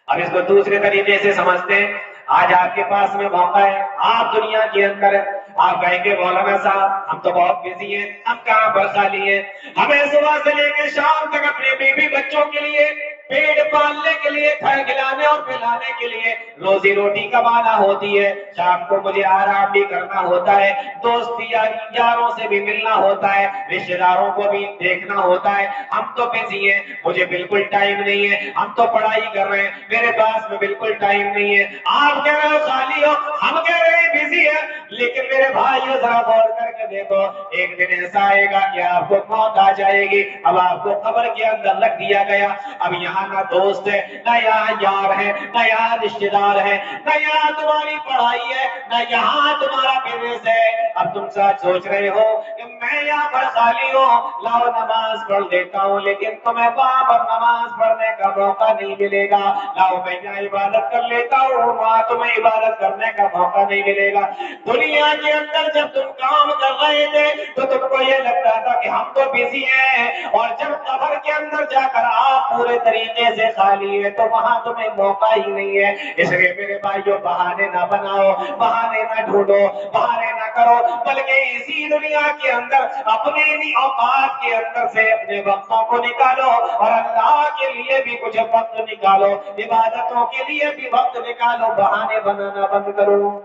اب اس کو دوسرے طریقے سے سمجھتے ہیں. آج آپ کے پاس میں موقع ہے، آپ دنیا کے اندر آپ کہیں گے مولانا صاحب ہم تو بہت بزی ہیں، ہم کہاں پر خالی ہیں؟ ہمیں صبح سے لے کے شام تک اپنے بیوی بچوں کے لیے، پیٹ پالنے کے لیے، کھلانے اور پلانے کے لیے روزی روٹی کمانا ہوتی ہے. شام کو مجھے آرام بھی کرنا ہوتا ہے، دوستی یاروں سے بھی ملنا ہوتا ہے، رشتے داروں کو بھی دیکھنا ہوتا ہے. ہم تو بزی ہیں، مجھے بالکل ٹائم نہیں ہے. ہم تو پڑھائی کر رہے ہیں، میرے پاس میں بالکل ٹائم نہیں ہے. آپ کہہ رہے ہو خالی ہو، ہم کہہ رہے ہیں بزی ہے. لیکن میرے بھائیو ذرا غور کر کے دیکھو، ایک دن ایسا آئے گا کہ آپ کو موت آ جائے گی. اب آپ کو قبر کے اندر رکھ دیا گیا. اب یہاں نہ دوست ہے، نہ یہاں یار ہے، نہ یہاں رشتے دار ہے، نہ یہاں تمہاری پڑھائی ہے، نہ یہاں تمہارا بزنس ہے. اب تم ساتھ سوچ رہے ہو کہ میں یہاں پر خالی ہوں، لاؤ نماز پڑھ لیتا ہوں، لیکن تمہیں وہاں پر نماز پڑھنے کا موقع نہیں ملے گا. لاؤ میں یہاں عبادت کر لیتا ہوں، وہاں تمہیں عبادت کرنے کا موقع نہیں ملے گا. دنیا کے اندر جب تم کام کر رہے تھے تو تم کو یہ لگتا تھا کہ ہم تو بزی ہیں، اور جب قبر کے اندر جا کر آپ پورے طریقے سے خالی ہے تو وہاں تمہیں موقع ہی نہیں ہے. اس لیے میرے بھائیو بہانے نہ بناؤ، بہانے نہ ڈھونڈو، بہانے نہ کرو، بلکہ اسی دنیا کے اندر اپنے اوقات کے اندر سے اپنے وقتوں کو نکالو اور اللہ کے لیے بھی کچھ وقت نکالو، عبادتوں کے لیے بھی وقت نکالو. بہانے بنانا بند کرو.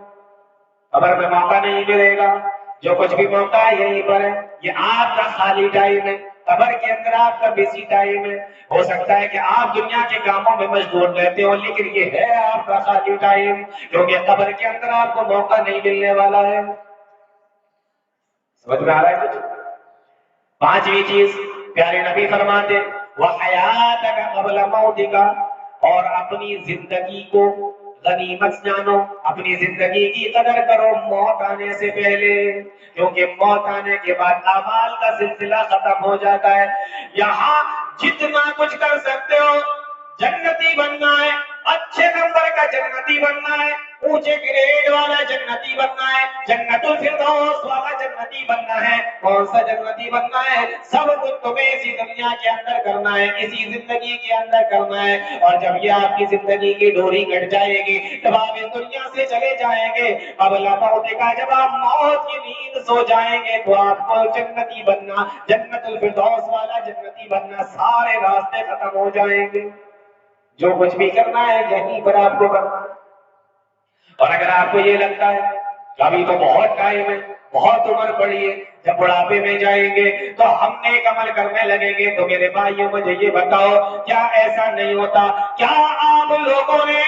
قبر میں موقع نہیں ملے گا، جو کچھ بھی موقع ہے یہیں پر ہے. یہ آپ کا خالی ٹائم ہے، قبر کے اندر آپ کا بزی ٹائم ہے. ہو سکتا ہے کہ آپ دنیا کے کاموں میں مشغول رہتے ہو، لیکن یہ ہے آپ کا خالی ٹائم، کیونکہ قبر کے اندر آپ کو موقع نہیں ملنے والا ہے. سمجھ میں آ رہا ہے کچھ؟ 5ویں چیز پیارے نبی فرماتے وَحَيَاتَكَ قَبْلَ مَوْتِكَ. اور اپنی زندگی کو غنیمت جانو، اپنی زندگی کی قدر کرو موت آنے سے پہلے، کیونکہ موت آنے کے بعد اعمال کا سلسلہ ختم ہو جاتا ہے۔ یہاں جتنا کچھ کر سکتے ہو، جنتی بننا ہے، اچھے نمبر کا جنتی بننا ہے، اونچے گریڈ والا جنتی بننا ہے، جنت الفردوس والا جنتی بننا ہے۔ کون سا جنتی بننا ہے؟ سب کچھ تمہیں اسی دنیا کے اندر کرنا ہے، اسی زندگی کے اندر کرنا ہے۔ اور جب یہ آپ کی زندگی کی ڈوری کٹ جائے گی، جب آپ اس دنیا سے چلے جائیں گے، قبل موت کا جب آپ موت کی نیند سو جائیں گے، تو آپ کو جنتی بننا، جنت الفردوس والا جنتی بننا، سارے راستے ختم ہو جائیں گے۔ جو کچھ بھی کرنا ہے یہیں پر آپ کو کرنا ہے۔ اور اگر آپ کو یہ لگتا ہے کہ ابھی تو بہت ٹائم ہے، بہت عمر پڑی ہے، جب بڑھاپے میں جائیں گے تو ہم نیک عمل کرنے لگیں گے، تو میرے بھائیوں مجھے یہ بتاؤ، کیا ایسا نہیں ہوتا؟ کیا آپ لوگوں نے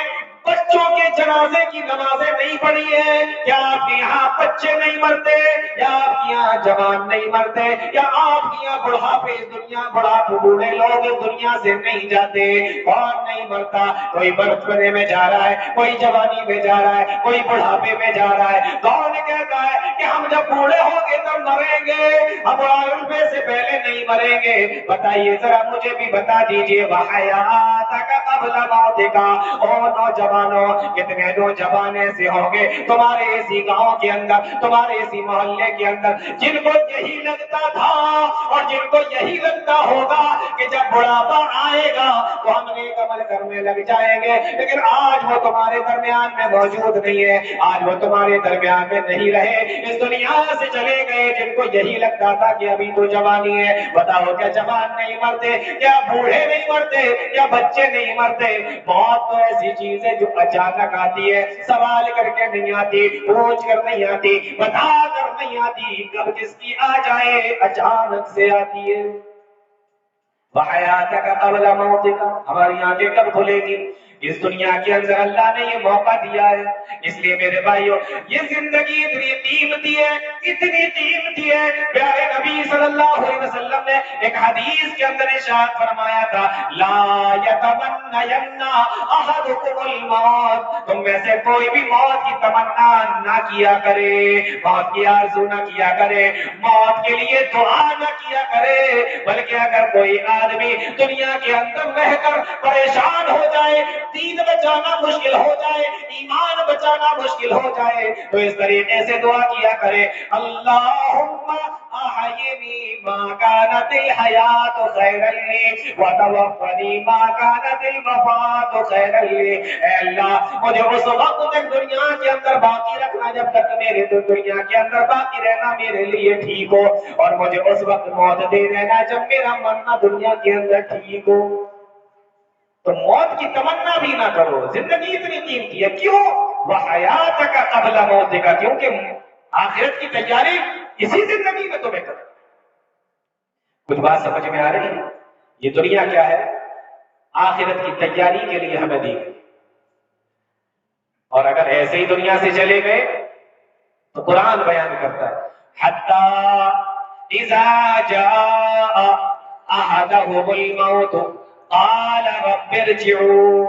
بچوں کے جنازے کی نمازیں نہیں پڑھی ہیں؟ کیا آپ کے یہاں بچے نہیں مرتے؟ یا آپ کے یہاں جوان نہیں مرتے؟ یا آپ کے یہاں بڑھاپے اس دنیا، بڑھاپے بوڑھے لوگ اس دنیا سے نہیں جاتے؟ کون نہیں مرتا؟ کوئی بچپنے میں جا رہا ہے، کوئی جوانی میں جا رہا ہے، کوئی بڑھاپے میں جا رہا ہے۔ کون کہتا ہے کہ ہم جب بوڑھے ہوں گے تب مریں گے، ہم بڑھاپے سے پہلے نہیں مریں گے؟ بتائیے ذرا، مجھے بھی بتا دیجئے، وحیاتک قبل موتک۔ او نوجوانوں، کتنے نوجوان ایسے ہوں گے تمہارے اسی گاؤں کے اندر، تمہارے اسی محلے کے اندر، جن کو یہی لگتا تھا اور جن کو یہی لگتا ہوگا کہ جب بڑھاپا آئے گا تو ہم نیک عمل کرنے لگ جائیں گے، لیکن آج وہ تمہارے درمیان میں موجود نہیں ہے، آج وہ تمہارے درمیان میں نہیں رہے، اس دنیا سے چلے گئے۔ جن کو یہی لگتا تھا کہ ابھی تو جوانی ہے، بتاؤ کیا جوان نہیں مرتے؟ کیا بوڑھے نہیں مرتے؟ کیا بچے نہیں مرتے؟ موت تو ایسی چیز ہے جو اچانک آتی ہے، سوال کر کے نہیں آتی، پوچھ کر نہیں آتی، بتا کر نہیں آتی، کب کس کی آ جائے اچانک سے آتی ہے۔ وحیاتک قبل موتک، ہماری آنکھیں کب کھلے گی؟ اس دنیا کے اندر اللہ نے یہ موقع دیا ہے، اس لیے میرے بھائیوں یہ زندگی اتنی قیمتی ہے، اتنی قیمتی ہے۔ پیارے نبی صلی اللہ علیہ وسلم نے ایک حدیث کے اندر ارشاد فرمایا تھا، لا یتمنین احدکم الموت، تم میں سے کوئی بھی موت کی تمنا نہ کیا کرے، موت کی آرزو نہ کیا کرے، موت کے لیے دعا نہ کیا کرے، بلکہ اگر کوئی آدمی دنیا کے اندر رہ کر پریشان ہو جائے، دین بچانا مشکل ہو جائے، ایمان بچانا مشکل ہو جائے، تو اس طریقے سے دعا کیا کرے، اللہم احیینی ما کانت الحیات خیرا لی وتوفنی ما کانت الوفات خیرا لی۔ اے اللہ، مجھے اس وقت تک دنیا کے اندر باقی رکھنا جب تک میرے دنیا کے اندر باقی رہنا میرے لیے ٹھیک ہو، اور مجھے اس وقت موت دے دینا جب میرا مرنا دنیا کے اندر ٹھیک ہو۔ تو موت کی تمنا بھی نہ کرو، زندگی اتنی قیمتی ہے، کیوں؟ وحیاتک قبل موتک، کیونکہ آخرت کی تیاری اسی زندگی میں تمہیں کرو۔ کچھ بات سمجھ میں آ رہی ہے؟ یہ دنیا کیا ہے؟ آخرت کی تیاری کے لیے ہمیں دی گئی، اور اگر ایسے ہی دنیا سے چلے گئے تو قرآن بیان کرتا ہے، حتی اذا جاء احدهم الموت قال رب ارجعون،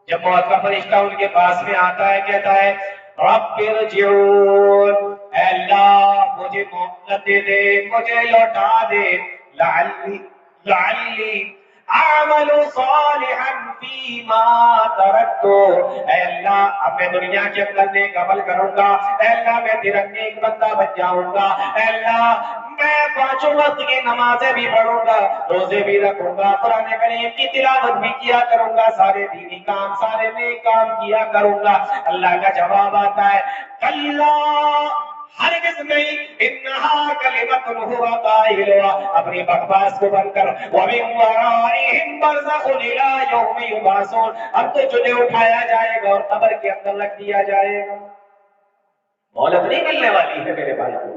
جب موت کا فرشتہ ان کے پاس میں آتا ہے کہتا ہے رب ارجعون، اے اللہ مجھے مہلت دے دے، مجھے لوٹا دے، لعلی اعمل صالحا فیما ترکت، اے اللہ اب میں دنیا کے اندر نیک عمل کروں گا، اے اللہ میں تیرا نیک بندہ بن جاؤں گا، اے اللہ میں پانچوں وقت کی نمازیں بھی پڑھوں گا، روزے بھی رکھوں گا، قرآن کریم کی تلاوت بھی کیا کروں گا، سارے دینی کام، سارے نیک کام کیا کروں گا۔ اللہ کا جواب آتا ہے کلا، ہرگز نہیں، انہا کلمۃ هو قائلها، اپنی بکواس کو بند کر، ومن ورائہم برزخ الی یوم یبعثون، اب تو تجھے اٹھایا جائے گا اور قبر کے اندر رکھ دیا جائے گا، مہلت نہیں ملنے والی ہے میرے بھائی کو۔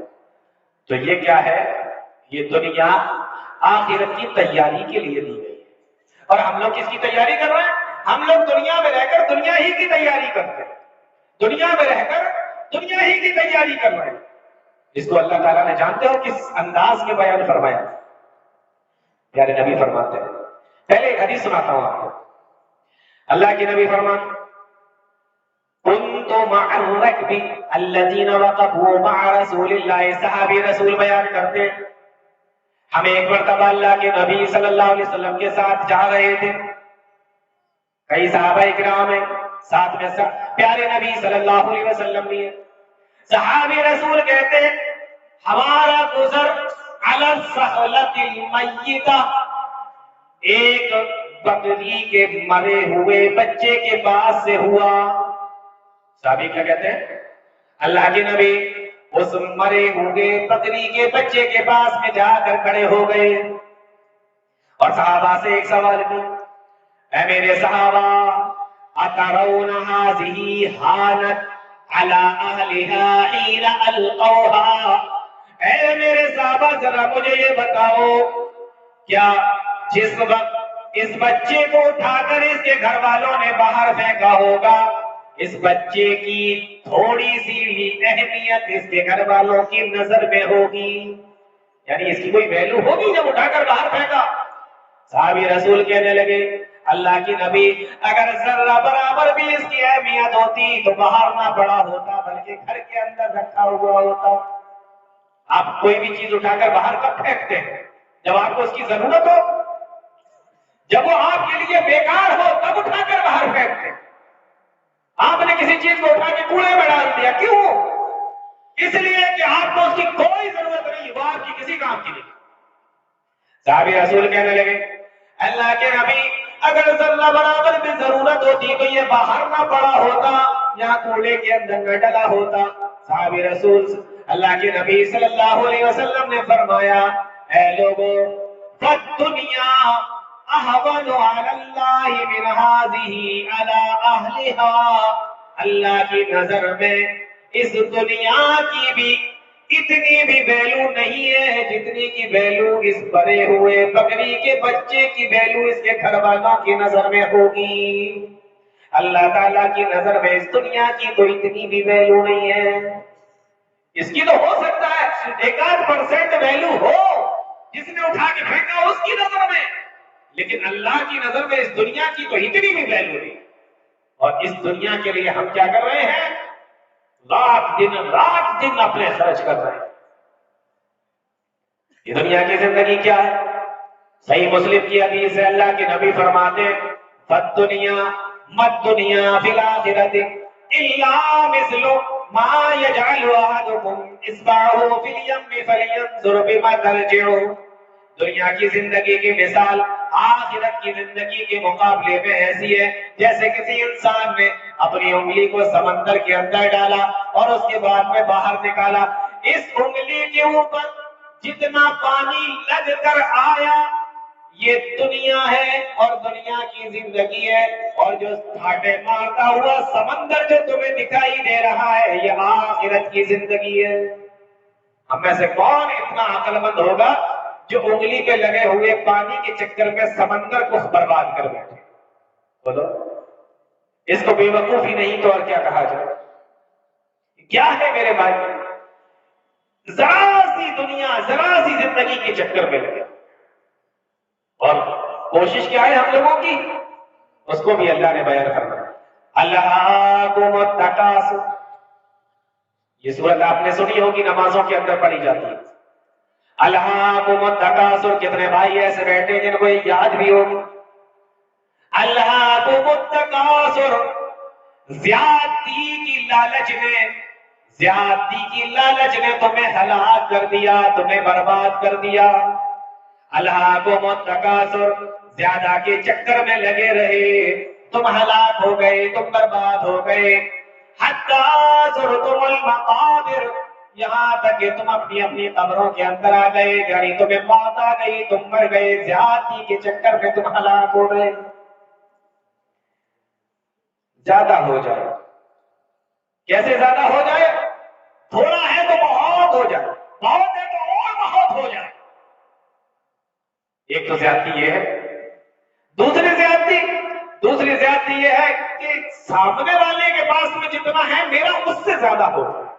تو یہ کیا ہے؟ یہ دنیا آخرت کی تیاری کے لیے دی گئی ہے، اور ہم لوگ کس کی تیاری کر رہے ہیں؟ ہم لوگ دنیا میں رہ کر دنیا ہی کی تیاری کرتے ہیں، دنیا میں رہ کر دنیا ہی کی تیاری کر رہے ہیں۔ اس کو اللہ تعالیٰ نے جانتے ہو کس انداز میں بیان فرمایا؟ پیارے نبی فرماتے ہیں، پہلے ایک حدیث سناتا ہوں آپ کو، اللہ کے نبی فرماتے كنت مع الركب الذين وقفوا مع رسول اللہ. صحابی رسول بیان کرتے ہم ایک مرتبہ اللہ کے نبی صلی اللہ علیہ وسلم کے ساتھ جا رہے تھے. کئی صحابہ کرام ہیں ساتھ میں پیارے نبی صلی اللہ علیہ وسلم بھی ہیں. صحابی رسول کہتے ہیں ہمارا گزر علی الصخلۃ المیتہ، ایک بکری کے مرے ہوئے بچے کے پاس سے ہوا. صحابی کیا کہتے ہیں؟ اللہ کے نبی اس مرے ہوئے بکری کے بچے کے پاس میں جا کر کھڑے ہو گئے اور صحابہ سے ایک سوال کیا، اے میرے صحابہ اترون هذه حانت على اهلها حين القوها. اے میرے صحابہ ذرا مجھے یہ بتاؤ، کیا جس وقت اس بچے کو اٹھا کر اس کے گھر والوں نے باہر پھینکا ہوگا، اس بچے کی تھوڑی سی بھی اہمیت اس کے گھر والوں کی نظر میں ہوگی؟ یعنی اس کی کوئی ویلو ہوگی جب اٹھا کر باہر پھینکا؟ صحابی رسول کہنے لگے اللہ کی نبی اگر ذرہ برابر بھی اس کی اہمیت ہوتی تو باہر نہ پڑا ہوتا بلکہ گھر کے اندر رکھا ہوا ہوتا. آپ کوئی بھی چیز اٹھا کر باہر کب پھینکتے ہیں؟ جب آپ کو اس کی ضرورت ہو، جب وہ آپ کے لیے بیکار ہو تب اٹھا کر باہر پھینکتے ہیں. آپ نے کسی چیز کو اٹھا کے کوڑے میں ڈال دیا، کیوں؟ اس لیے کہ آپ کو اس کی کوئی ضرورت نہیں، وہ آپ کی کسی کام کی نہیں. صحابی رسول کہنے لگے اللہ کے نبی اگر ذرہ برابر بھی ضرورت ہوتی تو یہ باہر نہ پڑا ہوتا یا کوڑے کے اندر نہ ڈلا ہوتا. صحابی رسول اللہ کے نبی صلی اللہ علیہ وسلم نے فرمایا اے لوگوں فالدنیا احون علی اللہ من هذه علی اہلها. اللہ کی نظر میں اس دنیا کی بھی اتنی بھی ویلو نہیں ہے جتنی کی ویلو اس مرے ہوئے بکری کے بچے کی ویلو اس کے گھر والوں کی نظر میں ہوگی. اللہ تعالیٰ کی نظر میں اس دنیا کی تو اتنی بھی ویلو نہیں ہے. اس کی تو ہو سکتا ہے 1% ویلو ہو جس نے اٹھا کے پھینکا اس کی نظر میں، لیکن اللہ کی نظر میں اس دنیا کی تو اتنی بھی ویلو نہیں. اور اس دنیا کے لیے ہم کیا کر رہے ہیں؟ رات دن اپنے خرچ کر رہے ہیں. یہ دنیا کی زندگی کیا ہے؟ صحیح مسلم کی حدیث ہے اللہ کے نبی فرماتے فالدنیا مالدنیا فی الآخرۃ الا مثل ما یجعل احدکم اصبعہ فی الیم فلینظر بما ترجع. دنیا کی زندگی کی مثال آخرت کی زندگی کے مقابلے میں ایسی ہے جیسے کسی انسان نے اپنی انگلی کو سمندر کے اندر ڈالا اور اس کے بعد میں باہر نکالا. اس انگلی کے اوپر جتنا پانی لگ کر آیا یہ دنیا ہے اور دنیا کی زندگی ہے، اور جو ٹھاٹے مارتا ہوا سمندر جو تمہیں دکھائی دے رہا ہے یہ آخرت کی زندگی ہے. ہم میں سے کون اتنا عقل مند ہوگا جو انگلی پہ لگے ہوئے پانی کے چکر میں سمندر کو برباد کر بیٹھے؟ بولو، اس کو بے وقوفی نہیں تو اور کیا کہا جائے؟ کیا ہے میرے بھائی؟ ذرا سی دنیا، ذرا سی زندگی کے چکر میں لگے. اور کوشش کیا ہے ہم لوگوں کی؟ اس کو بھی اللہ نے بیان فرمایا الہاکم التکاثر. یہ سورت آپ نے سنی ہوگی، نمازوں کے اندر پڑھی جاتی ہے. الہاکم التکاثر. کتنے بھائی ایسے بیٹھے جن کو یہ یاد بھی ہوگی؟ الہاکم التکاثر. زیادتی کی لالچ نے تمہیں ہلاک کر دیا، تمہیں برباد کر دیا. الہاکم التکاثر. زیادہ کے چکر میں لگے رہے، تم ہلاک ہو گئے، تم برباد ہو گئے. حتی زرتم المقابر. یہاں تک کہ تم اپنی قبروں کے اندر آ گئے، یعنی تمہیں موت آ گئی، تم مر گئے، زیادتی کے چکر میں تم ہلاک ہو گئے. زیادہ ہو جائے. کیسے زیادہ ہو جائے؟ تھوڑا ہے تو بہت ہو جائے، بہت ہے تو اور بہت ہو جائے. ایک تو زیادتی یہ ہے. دوسری زیادتی یہ ہے کہ سامنے والے کے پاس میں جتنا ہے میرا اس سے زیادہ ہو جائے.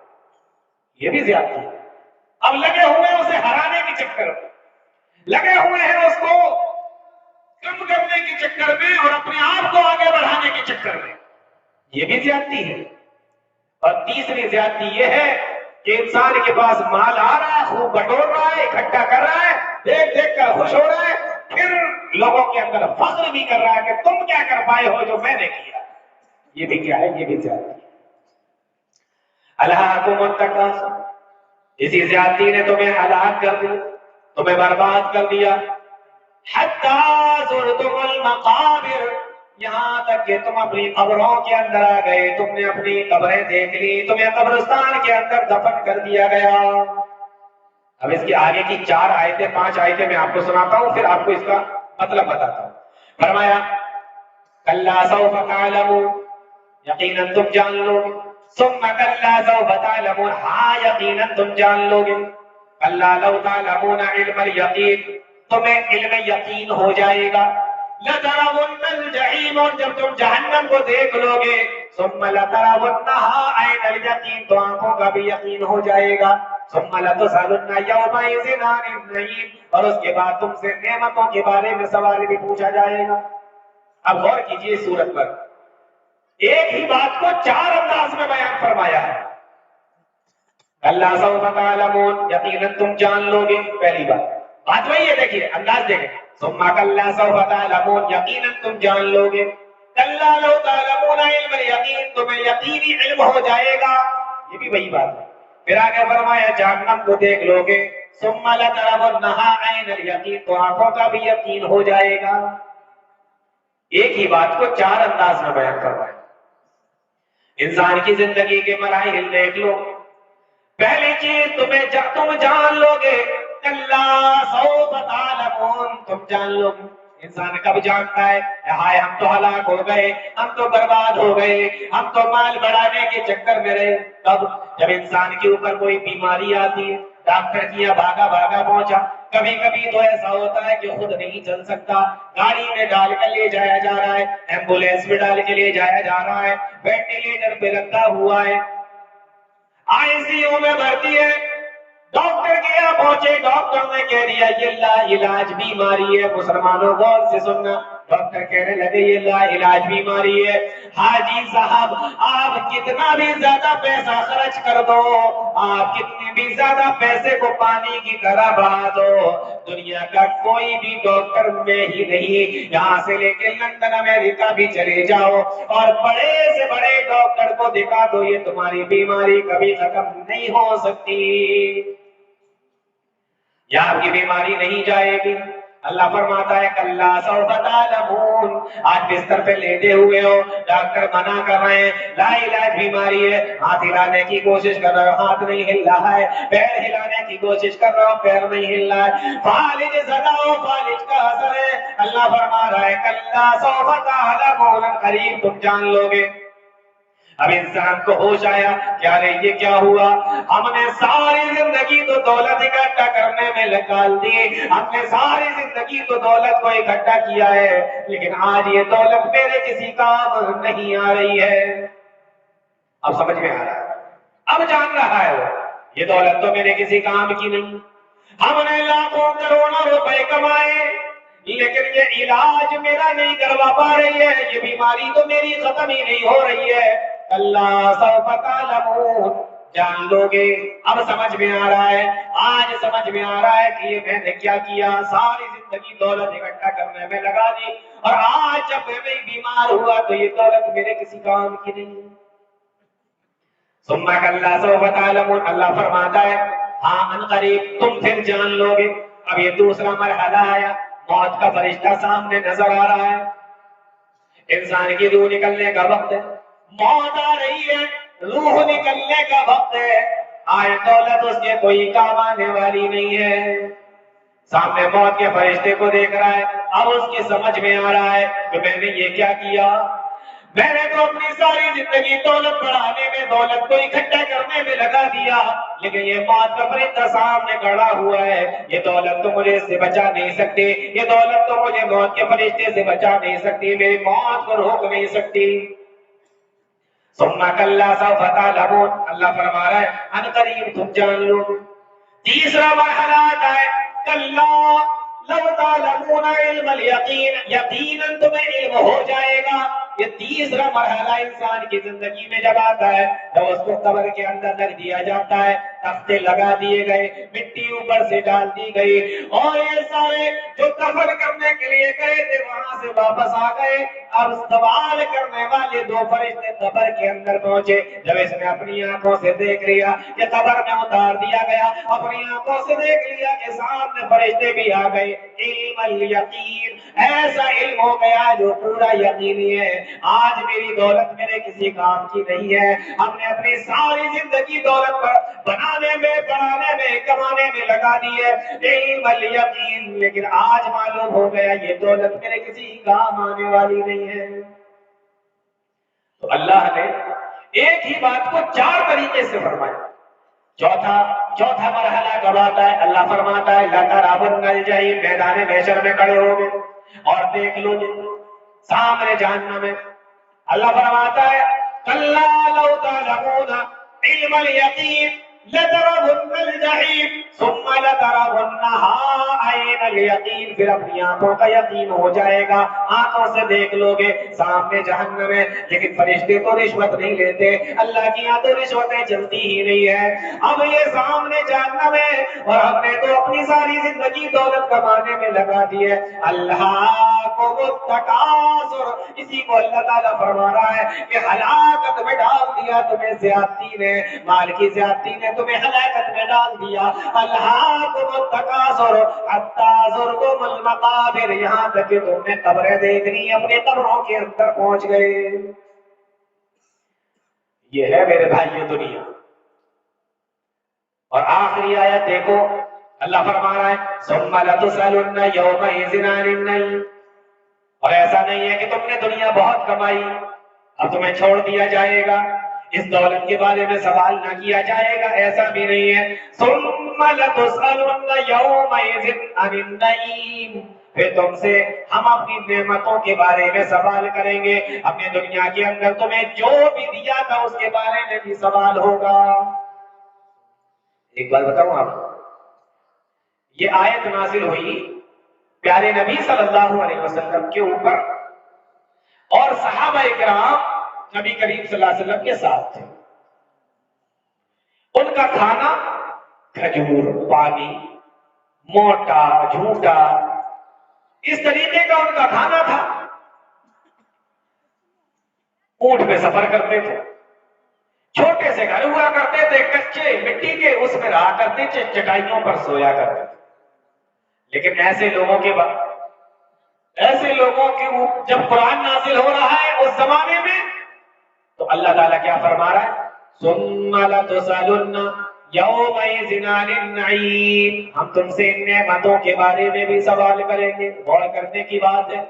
یہ بھی زیادتی ہے. اب لگے ہوئے ہیں اسے ہرانے کے چکر میں، لگے ہوئے ہیں اس کو کم کرنے کے چکر میں اور اپنے آپ کو آگے بڑھانے کے چکر میں. یہ بھی زیادتی ہے. اور تیسری زیادتی یہ ہے کہ انسان کے پاس مال آ رہا ہے، خوب بٹور رہا ہے، اکٹھا کر رہا ہے، دیکھ دیکھ کر خوش ہو رہا ہے، پھر لوگوں کے اندر فخر بھی کر رہا ہے کہ تم کیا کر پائے ہو جو میں نے کیا. یہ بھی کیا ہے؟ یہ بھی زیادتی ہے. الہاکم التکاثر، اسی زیادتی نے تمہیں ہلاک کر دیا، تمہیں برباد کر دیا. حتی زرتم المقابر، یہاں تک کہ تم اپنی قبروں کے اندر آ گئے، تم نے اپنی قبریں دیکھ لی، تمہیں قبرستان کے اندر دفن کر دیا گیا. اب اس کی آگے کی 4 آیتیں 5 آیتیں میں آپ کو سناتا ہوں، پھر آپ کو اس کا مطلب بتاتا ہوں. فرمایا کلا سوف تعلمون، یقیناً تم جان لو گے. ثم کلا سوف تعلمون، ہاں یقیناً تم جان لو گے. کلا لو تعلمون علم الیقین، تمہیں علم یقین ہو جائے گا. لترون الجحیم، اور جب تم جہنم کو دیکھ لو گے، ثم لترونها عین الیقین، تو آنکھوں کا بھی یقین ہو جائے گا. ثم لتسألن یومئذ عن النعیم، اور اس کے بعد تم سے نعمتوں کے بارے میں سوال بھی پوچھا جائے گا. اب غور کیجئے اس سورت پر، ایک ہی بات کو 4 انداز میں بیان فرمایا ہے. اللہ سوف تعلمون، یقیناً تم جان لو گے، پہلی بات وہی ہے. دیکھیے انداز دیکھیں، ثم کلا سوف تعلمون، یقیناً تم جان لو گے. کلا لو تعلمون علم الیقین، تمہیں یقینی علم ہو جائے گا، یہ بھی وہی بات ہے. پھر آگے فرمایا جہنم کو دیکھ لو گے، ثم لترونها عین الیقین، تو آنکھوں کا بھی یقین ہو جائے گا. ایک ہی بات کو 4 انداز میں بیان کروایا. انسان کی زندگی کے مراحل دیکھ لو. پہلی چیز تم جان لو گے، کلا سوف تعلمون، تم جان لو گے. انسان کب جانتا ہے؟ ہائے ہم تو ہلاک ہو گئے، ہم تو برباد ہو گئے، ہم تو مال بڑھانے کے چکر میں رہے. کب؟ جب انسان کے اوپر کوئی بیماری آتی ہے، ڈاکٹر کیا بھاگا بھاگا پہنچا. کبھی کبھی تو ایسا ہوتا ہے کہ خود نہیں چل سکتا، گاڑی میں ڈال کر لے جایا جا رہا ہے، ایمبولینس میں ڈال کے لے جایا جا رہا ہے، وینٹیلیٹر پہ رکھا ہوا ہے، آئی سی یو میں بھرتی ہے. ڈاکٹر کے یہاں پہنچے، ڈاکٹر نے کہہ دیا یہ لا علاج بیماری ہے. مسلمانوں غور سے سننا، ڈاکٹر کہنے لگے یہ لا علاج بیماری ہے. حاجی صاحب آپ کتنا بھی زیادہ پیسہ خرچ کر دو، آپ کتنے بھی زیادہ پیسے کو پانی کی طرح بہا دو، دنیا کا کوئی بھی ڈاکٹر میں ہی نہیں، یہاں سے لے کے لندن امریکہ بھی چلے جاؤ اور بڑے سے بڑے ڈاکٹر کو دکھا دو، یہ تمہاری بیماری کبھی ختم نہیں ہو سکتی، یا آپ کی بیماری نہیں جائے گی. اللہ فرماتا ہے کلا سوف تعلمون، آج بستر پہ لیٹے ہوئے ہو، ڈاکٹر منع کر رہے ہیں لا علاج بیماری ہے، ہاتھ ہلانے کی کوشش کر رہے ہو ہاتھ نہیں ہل رہا ہے، پیر ہلانے کی کوشش کر رہے ہو پیر نہیں ہل رہا ہے، فالج زدہ و فالج کا اثر ہے. اللہ فرما رہا ہے کلا سوف تعلمون، قریب تم جان لو گے. اب انسان کو ہوش آیا کیا رے یہ کیا ہوا، ہم نے ساری زندگی تو دولت اکٹھا کرنے میں نکال دی، ہم نے ساری زندگی تو دولت کو اکٹھا کیا ہے، لیکن آج یہ دولت میرے کسی کام نہیں آ رہی ہے. اب سمجھ میں آ رہا ہے، اب جان رہا ہے وہ یہ دولت تو میرے کسی کام کی نہیں. ہم نے لاکھوں کروڑوں روپے کمائے لیکن یہ علاج میرا نہیں کروا پا رہی ہے، یہ بیماری تو میری ختم ہی نہیں ہو رہی ہے. اللہ سوف تعلمون، جان لو گے. اب سمجھ میں آ رہا ہے، آج سمجھ میں آ رہا ہے کہ یہ میں نے کیا کیا، ساری زندگی دولت اکٹھا کرنے میں لگا دی، اور آج جب میں بیمار ہوا تو یہ دولت میرے کسی کام کی نہیں. ثم کلا سوف تعلمون، اللہ فرماتا ہے ہاں ان قریب تم پھر جان لو گے. اب یہ دوسرا مرحلہ آیا، موت کا فرشتہ سامنے نظر آ رہا ہے، انسان کی روح نکلنے کا وقت ہے، موت آ رہی ہے، روح نکلنے کا وقت ہے. آئے دولت اس کے کوئی کام آنے والی نہیں ہے. سامنے موت کے فرشتے کو دیکھ رہا ہے، اب اس کی سمجھ میں آ رہا ہے کہ میں نے یہ کیا کیا، میں نے تو اپنی ساری زندگی دولت بڑھانے میں، دولت کو اکٹھا کرنے میں لگا دیا، لیکن یہ موت کا فرشتہ سامنے کھڑا ہوا ہے، یہ دولت تو مجھے اس سے بچا نہیں سکتی، یہ دولت تو مجھے موت کے فرشتے سے بچا نہیں سکتی، میری موت کو روک نہیں سکتی. ثم کلا سوف تعلمون، اللہ فرما رہا ہے ان قریب تم جان لو. تیسرا مرحلہ آتا ہے کلا لو تعلمون علم الیقین، یقیناً تمہیں علم ہو جائے گا. یہ تیسرا مرحلہ انسان کی زندگی میں جب آتا ہے جب اس کو قبر کے اندر رکھ دیا جاتا ہے، تختے لگا دیے گئے، مٹی اوپر سے ڈال دی گئی، اور یہ سارے جو دفن کرنے کے لیے گئے تھے وہاں سے واپس آ گئے۔ اب سوال کرنے والے دو فرشتے قبر کے اندر پہنچے، جب اس نے اپنی آنکھوں سے دیکھ لیا کہ قبر میں اتار دیا گیا، اپنی آنکھوں سے دیکھ لیا کہ سامنے فرشتے بھی آ گئے، علم الیقین، ایسا علم ہو گیا جو پورا یقینی ہے، آج میری دولت میرے کسی کام کی نہیں ہے، ہم نے اپنی ساری زندگی دولت بنانے میں، بڑھانے میں، کمانے میں لگا دی ہے، علم الیقین، لیکن آج معلوم ہو گیا یہ دولت میرے کسی کام آنے والی نہیں ہے۔ تو اللہ نے ایک ہی بات کو چار طریقے سے فرمایا۔ چوتھا مرحلہ کب آتا ہے؟ اللہ فرماتا ہے لَتَرَوُنَّ الْجَحِيمَ، میدان محشر میں کھڑے ہو گے اور دیکھ لو گے سامنے جہنم میں۔ اللہ فرماتا ہے كَلَّا لَوْ تَعْلَمُونَ عِلْمَ الْيَقِينِ لَتَرَوُنَّ الْجَحِيمَ ثُمَّ لَتَرَوُنَّهَا عَيْنَ الْيَقِينِ، پھر اپنی آنکھوں کا یقین ہو جائے گا، آنکھوں سے دیکھ لو گے سامنے جہنم ہے۔ لیکن فرشتے تو رشوت نہیں لیتے، اللہ کی یہاں تو رشوتیں چلتی ہی نہیں ہے۔ اب یہ سامنے جہنم ہے اور ہم نے تو اپنی ساری زندگی دولت کمانے میں لگا دی ہے۔ الہاکم التکاثر، اسی کو اللہ تعالیٰ فرما رہا ہے کہ ہلاکت میں ڈال دیا تمہیں زیادتی نے، مال کی زیادتی نے تمہیں ہلاکت میں ڈال دیا۔ الہاکم التکاثر حتی زرتم المقابر، یہاں تک کہ تم نے قبریں دیکھ لی، اپنے قبروں کے اندر پہنچ گئے۔ یہ ہے میرے بھائی یہ دنیا۔ اور آخری آیت دیکھو، اللہ فرما رہا ہے ثم لتسألن یومئذ عن النعیم، اور ایسا نہیں ہے کہ تم نے دنیا بہت کمائی اب تمہیں چھوڑ دیا جائے گا، اس دولت کے بارے میں سوال نہ کیا جائے گا، ایسا بھی نہیں ہے۔ ثم لتسألن یومئذ عن النعیم، پھر تم سے ہم اپنی نعمتوں کے بارے میں سوال کریں گے، اپنے دنیا کے اندر تمہیں جو بھی دیا تھا اس کے بارے میں بھی سوال ہوگا۔ ایک بات بتاؤں آپ، یہ آیت نازل ہوئی پیارے نبی صلی اللہ علیہ وسلم کے اوپر، اور صحابہ کرام نبی کریم صلی اللہ علیہ وسلم کے ساتھ تھے۔ ان کا کھانا کھجور، پانی، موٹا جھوٹا، اس طریقے کا ان کا کھانا تھا۔ اونٹ پہ سفر کرتے تھے، چھوٹے سے گھر ہوا کرتے تھے کچے مٹی کے، اس میں رہا کرتے تھے، چٹائیوں پر سویا کرتے تھے۔ لیکن ایسے لوگوں کے جب قرآن نازل ہو رہا ہے اس زمانے میں، تو اللہ تعالیٰ کیا فرما رہا ہے ثم لتسألن یومئذ عن النعیم، ہم تم سے ان نعمتوں کے بارے میں بھی سوال کریں گے۔ غور کرنے کی بات ہے،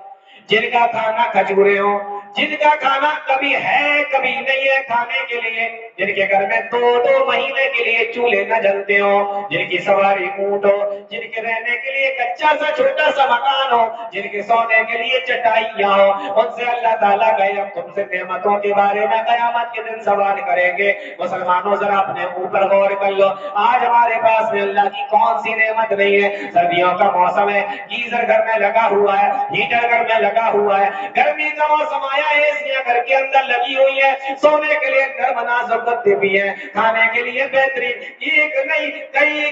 جن کا کھانا کھجورے ہوں، جن کا کھانا کبھی ہے کبھی نہیں ہے کھانے کے لیے، جن کے گھر میں 2 مہینے کے لیے چولہے نہ جلتے ہوں، جن کی سواری اونٹ ہو، جن کے رہنے کے لیے کچا سا چھوٹا سا مکان ہو، جن کے سونے کے لیے چٹائیاں ہو، ان سے اللہ تعالیٰ کہے ہم تم سے نعمتوں کے بارے میں قیامت کے دن سوال کریں گے۔ مسلمانوں ذرا اپنے اوپر غور کر لو، آج ہمارے پاس میں اللہ کی کون سی نعمت نہیں ہے؟ سردیوں کا موسم ہے، گیزر گھر میں لگا ہوا ہے، ہیٹر گھر میں لگا ہوا ہے، گرمی کا موسم آیا ہے، ایسیاں گھر کے اندر لگی ہوئی ہے، سونے کے لیے گھر مناسب گدے بھی ہیں، کھانے کے لیے بہترین، ایک نہیں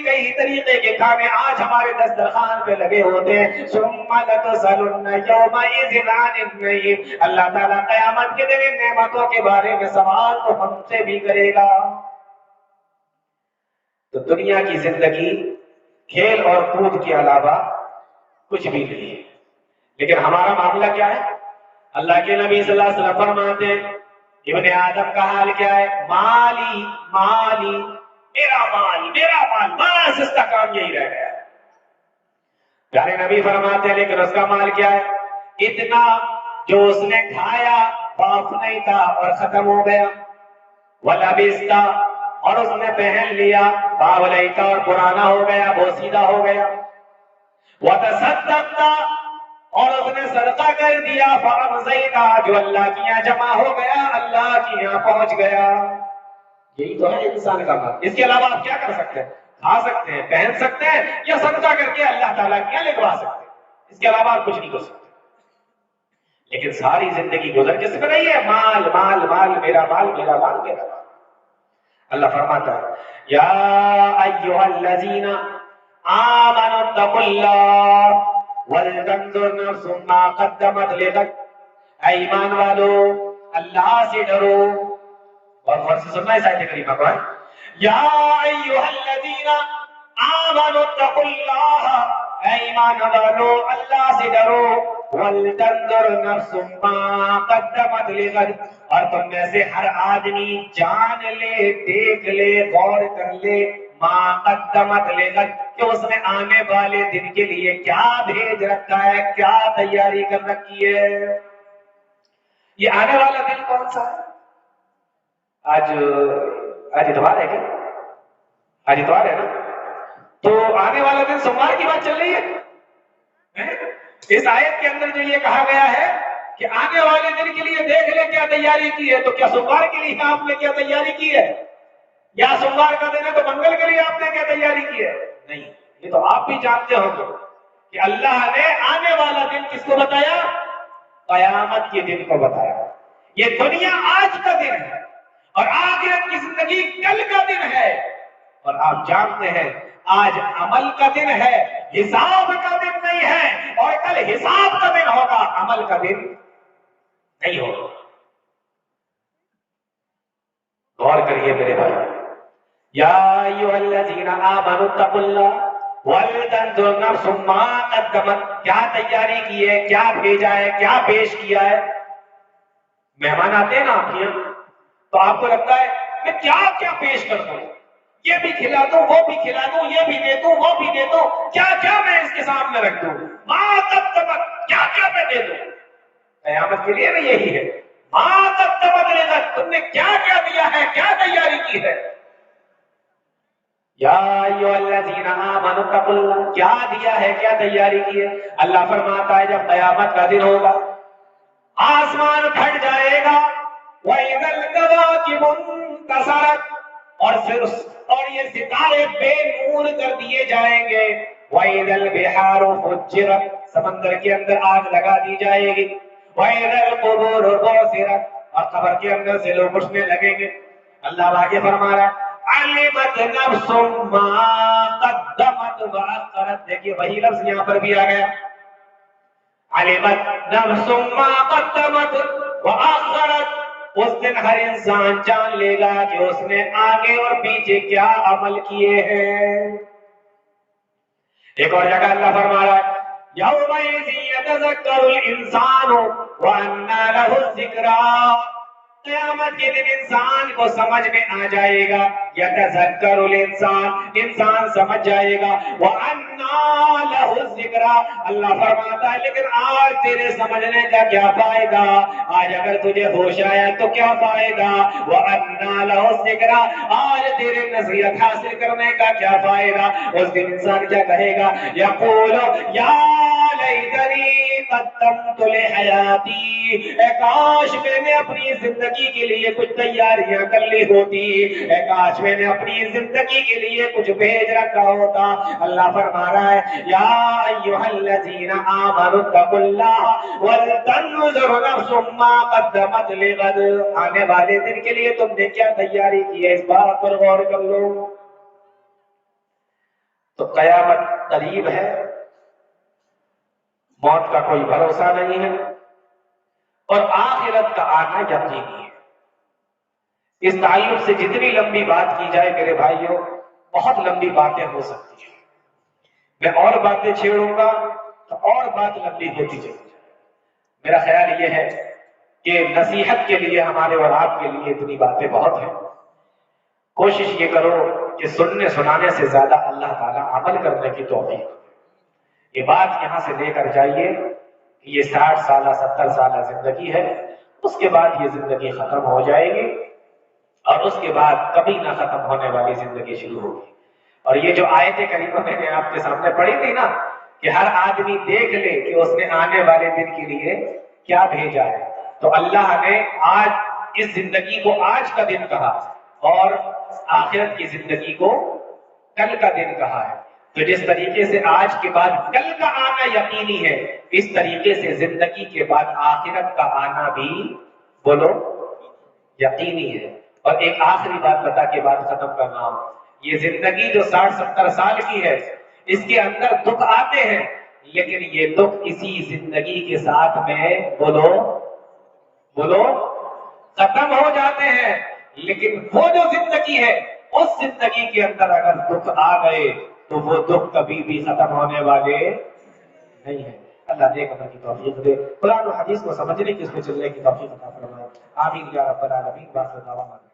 کئی طریقے کے کھانے آج ہمارے دسترخوان پہ لگے ہوتے ہیں۔ ثم لتسألن یومئذ عن النعیم، اللہ تعالیٰ قیامت کے دن نعمتوں کے بارے میں سوال تو ہم سے بھی کرے گا۔ تو دنیا کی زندگی کھیل اور کود کے علاوہ کچھ بھی نہیں ہے، لیکن ہمارا معاملہ کیا ہے؟ اللہ کے نبی صلی اللہ علیہ وسلم فرماتے ہیں ابن آدم کا حال کیا ہے؟ مالی مالی، میرا مال، بس اس کا کام یہی رہ گیا ہے۔ پیارے نبی فرماتے ہیں لیکن اس کا مال کیا ہے؟ اتنا جو اس نے کھایا باف نہیں تھا اور ختم ہو گیا، وَلَبِسْتَ، اور اس نے پہن لیا باولیتا اور پرانا ہو گیا، بوسیدہ ہو گیا، وَتَصَدَّقْتَ، اور اس نے صدقہ کر دیا، فَأَمْضَيْتَ، جو اللہ کی یہاں جمع ہو گیا، اللہ کی یہاں پہنچ گیا۔ یہی تو ہے انسان کا مال۔ اس کے علاوہ آپ کیا کر سکتے ہیں؟ کھا سکتے ہیں، پہن سکتے ہیں، یا صدقہ کر کے اللہ تعالیٰ کی یہاں لگوا سکتے ہیں، اس کے علاوہ آپ کچھ نہیں کر سکتے۔ لیکن ساری زندگی گزر کس میں رہی ہے؟ مال مال مال، میرا مال میرا مال میرا مال۔ اللہ فرماتا ہے یا ایھا الذین آمنوا اتقوا اللہ ولتنظر نفس ما قدمت لغد، اے ایمان والو اللہ سے ڈرو۔ اور غور سے سننا ہے آیت کریمہ کو، یا ایھا الذین آمنوا اتقوا اللہ، اے ایمان والو اللہ سے ڈرو، وَلْتَنْظُرْ نَفْسٌ مَا قَدَّمَتْ لِغَدٍ، اور تم میں سے ہر آدمی جان لے، دیکھ لے، غور کر لے، ما قدمت لغد، کہ اس نے آنے والے دن کے لیے کیا بھیج رکھا ہے، کیا تیاری کر رکھی ہے۔ یہ آنے والا دن کون سا ہے؟ آج اتوار ہے کیا؟ آج اتوار ہے نا؟ تو آنے والا دن سوموار کی بات چل رہی ہے۔ اس آیت کے اندر جو یہ کہا گیا ہے کہ آنے والے دن کے لیے دیکھ لے کیا تیاری کی ہے، تو کیا سوموار کے لیے آپ نے کیا تیاری کی ہے؟ یا سوموار کا دن ہے تو منگل کے لیے آپ نے کیا تیاری کی ہے؟ نہیں، یہ تو آپ بھی جانتے ہوں گے کہ اللہ نے آنے والا دن کس کو بتایا؟ قیامت کے دن کو بتایا۔ یہ دنیا آج کا دن ہے اور آخرت کی زندگی کل کا دن ہے، اور آپ جانتے ہیں آج عمل کا دن ہے، حساب کا دن نہیں ہے، اور کل حساب کا دن ہوگا، عمل کا دن نہیں ہوگا۔ غور کریے میرے بھائی، یا ایھا الذین آمنوا اتقوا اللہ ولتنظر نفس ما قدمت، کیا تیاری کی ہے، کیا بھیجا ہے، کیا پیش کیا ہے۔ مہمان آتے ہیں نا آپ کے یہاں تو آپ کو لگتا ہے میں کیا کیا پیش کر دوں، یہ بھی کھلا دوں، وہ بھی کھلا دوں، یہ بھی دے دوں، وہ بھی دے دوں، کیا کیا میں اس کے سامنے رکھ دوں، ما قدمت، کیا کیا میں دے دوں۔ قیامت کے لیے بھی یہی ہے، ما قدمت لغد، تم نے کیا کیا دیا ہے، کیا تیاری کی ہے۔ یا ایھا الذین آمنوا اتقوا اللہ، کیا دیا ہے، کیا تیاری کی ہے۔ اللہ فرماتا ہے جب قیامت کا دن ہوگا، آسمان پھٹ جائے گا، وَإِذَا الْكَوَاكِبُ انتَثَرَتْ، اور یہ ستارے بے نور کر دیے جائیں گے، وَإِذَا الْبِحَارُ فُجِّرَتْ، سمندر کے اندر آگ لگا دی جائے گی، وَإِذَا الْقُبُورُ بُعْثِرَتْ، اور قبر کے اندر سے لوگ اٹھنے لگیں گے۔ اللہ آگے فرما رہا ہے عَلِمَتْ نَفْسٌ مَا قَدَّمَتْ وَأَخَّرَتْ، دیکھیے وہی لفظ یہاں پر بھی آ گیا، علمت نفس ما قدمت وآخرت، اس دن ہر انسان جان لے گا کہ اس نے آگے اور پیچھے کیا عمل کیے ہیں۔ ایک اور جگہ اللہ فرما رہا ہے یومئذ یتذکر الانسان وانى له الذکریٰ، قیامت کے دن انسان کو سمجھ میں آ جائے گا، یتذکر الانسان، انسان سمجھ جائے گا، وَأَنَّىٰ لَهُ الذِّكْرَىٰ، اللہ فرماتا ہے لیکن آج تیرے سمجھنے کا کیا فائدہ، آج اگر تجھے ہوش آیا تو کیا فائدہ، وَأَنَّىٰ لَهُ الذِّكْرَىٰ، آج تیرے نصیحت حاصل کرنے کا کیا فائدہ۔ اس دن انسان کیا کہے گا، یقول یا لیتنی قدمت لحیاتی، اے کاش میں نے اپنی زندگی کے لیے کچھ تیاریاں کر لی ہوتی، اے کاش میں نے اپنی زندگی کے لیے کچھ بھیج رکھا ہوتا۔ اللہ فرما رہا ہے یا ایھا الذین آمنوا اتقوا اللہ ولتنظر نفس ما قدمت لغد، آنے والے دن کے لیے تم نے کیا تیاری کی ہے، اس بات پر غور کر لو۔ تو قیامت قریب ہے، موت کا کوئی بھروسہ نہیں ہے، اور آخرت کا آنا یقینی ہے۔ اس تعلق سے جتنی لمبی بات کی جائے میرے بھائیوں، بہت لمبی باتیں ہو سکتی ہیں، میں اور باتیں چھیڑوں گا تو اور بات لمبی ہوتی چلی جائے۔ میرا خیال یہ ہے کہ نصیحت کے لیے ہمارے اور آپ کے لیے اتنی باتیں بہت ہیں، کوشش یہ کرو کہ سننے سنانے سے زیادہ اللہ تعالیٰ عمل کرنے کی توفیق۔ یہ بات یہاں سے لے کر جائیے کہ یہ 60 سالہ 70 سالہ زندگی ہے، اس کے بعد یہ زندگی ختم ہو جائے گی، اور اس کے بعد کبھی نہ ختم ہونے والی زندگی شروع ہوگی۔ اور یہ جو آیت کریمہ میں نے آپ کے سامنے پڑھی تھی نا کہ ہر آدمی دیکھ لے کہ اس نے آنے والے دن کے لیے کیا بھیجا ہے، تو اللہ نے آج اس زندگی کو آج کا دن کہا اور آخرت کی زندگی کو کل کا دن کہا ہے۔ تو جس طریقے سے آج کے بعد کل کا آنا یقینی ہے، اس طریقے سے زندگی کے بعد آخرت کا آنا بھی بولو یقینی ہے۔ اور ایک آخری بات بتا کے بعد ختم کرنا ہوں، یہ زندگی جو 60-70 سال کی ہے، اس کے اندر دکھ آتے ہیں، لیکن یہ دکھ اسی زندگی کے ساتھ میں بولو ختم ہو جاتے ہیں۔ لیکن وہ جو زندگی ہے، اس زندگی کے اندر اگر دکھ آ گئے تو وہ دکھ کبھی بھی ختم ہونے والے نہیں ہیں۔ اللہ نیک عمل کی توفیق دے، قرآن و حدیث کو سمجھنے کی، اس پہ چلنے کی توفیق عطا فرمائے۔ آمین یا رب العالمین۔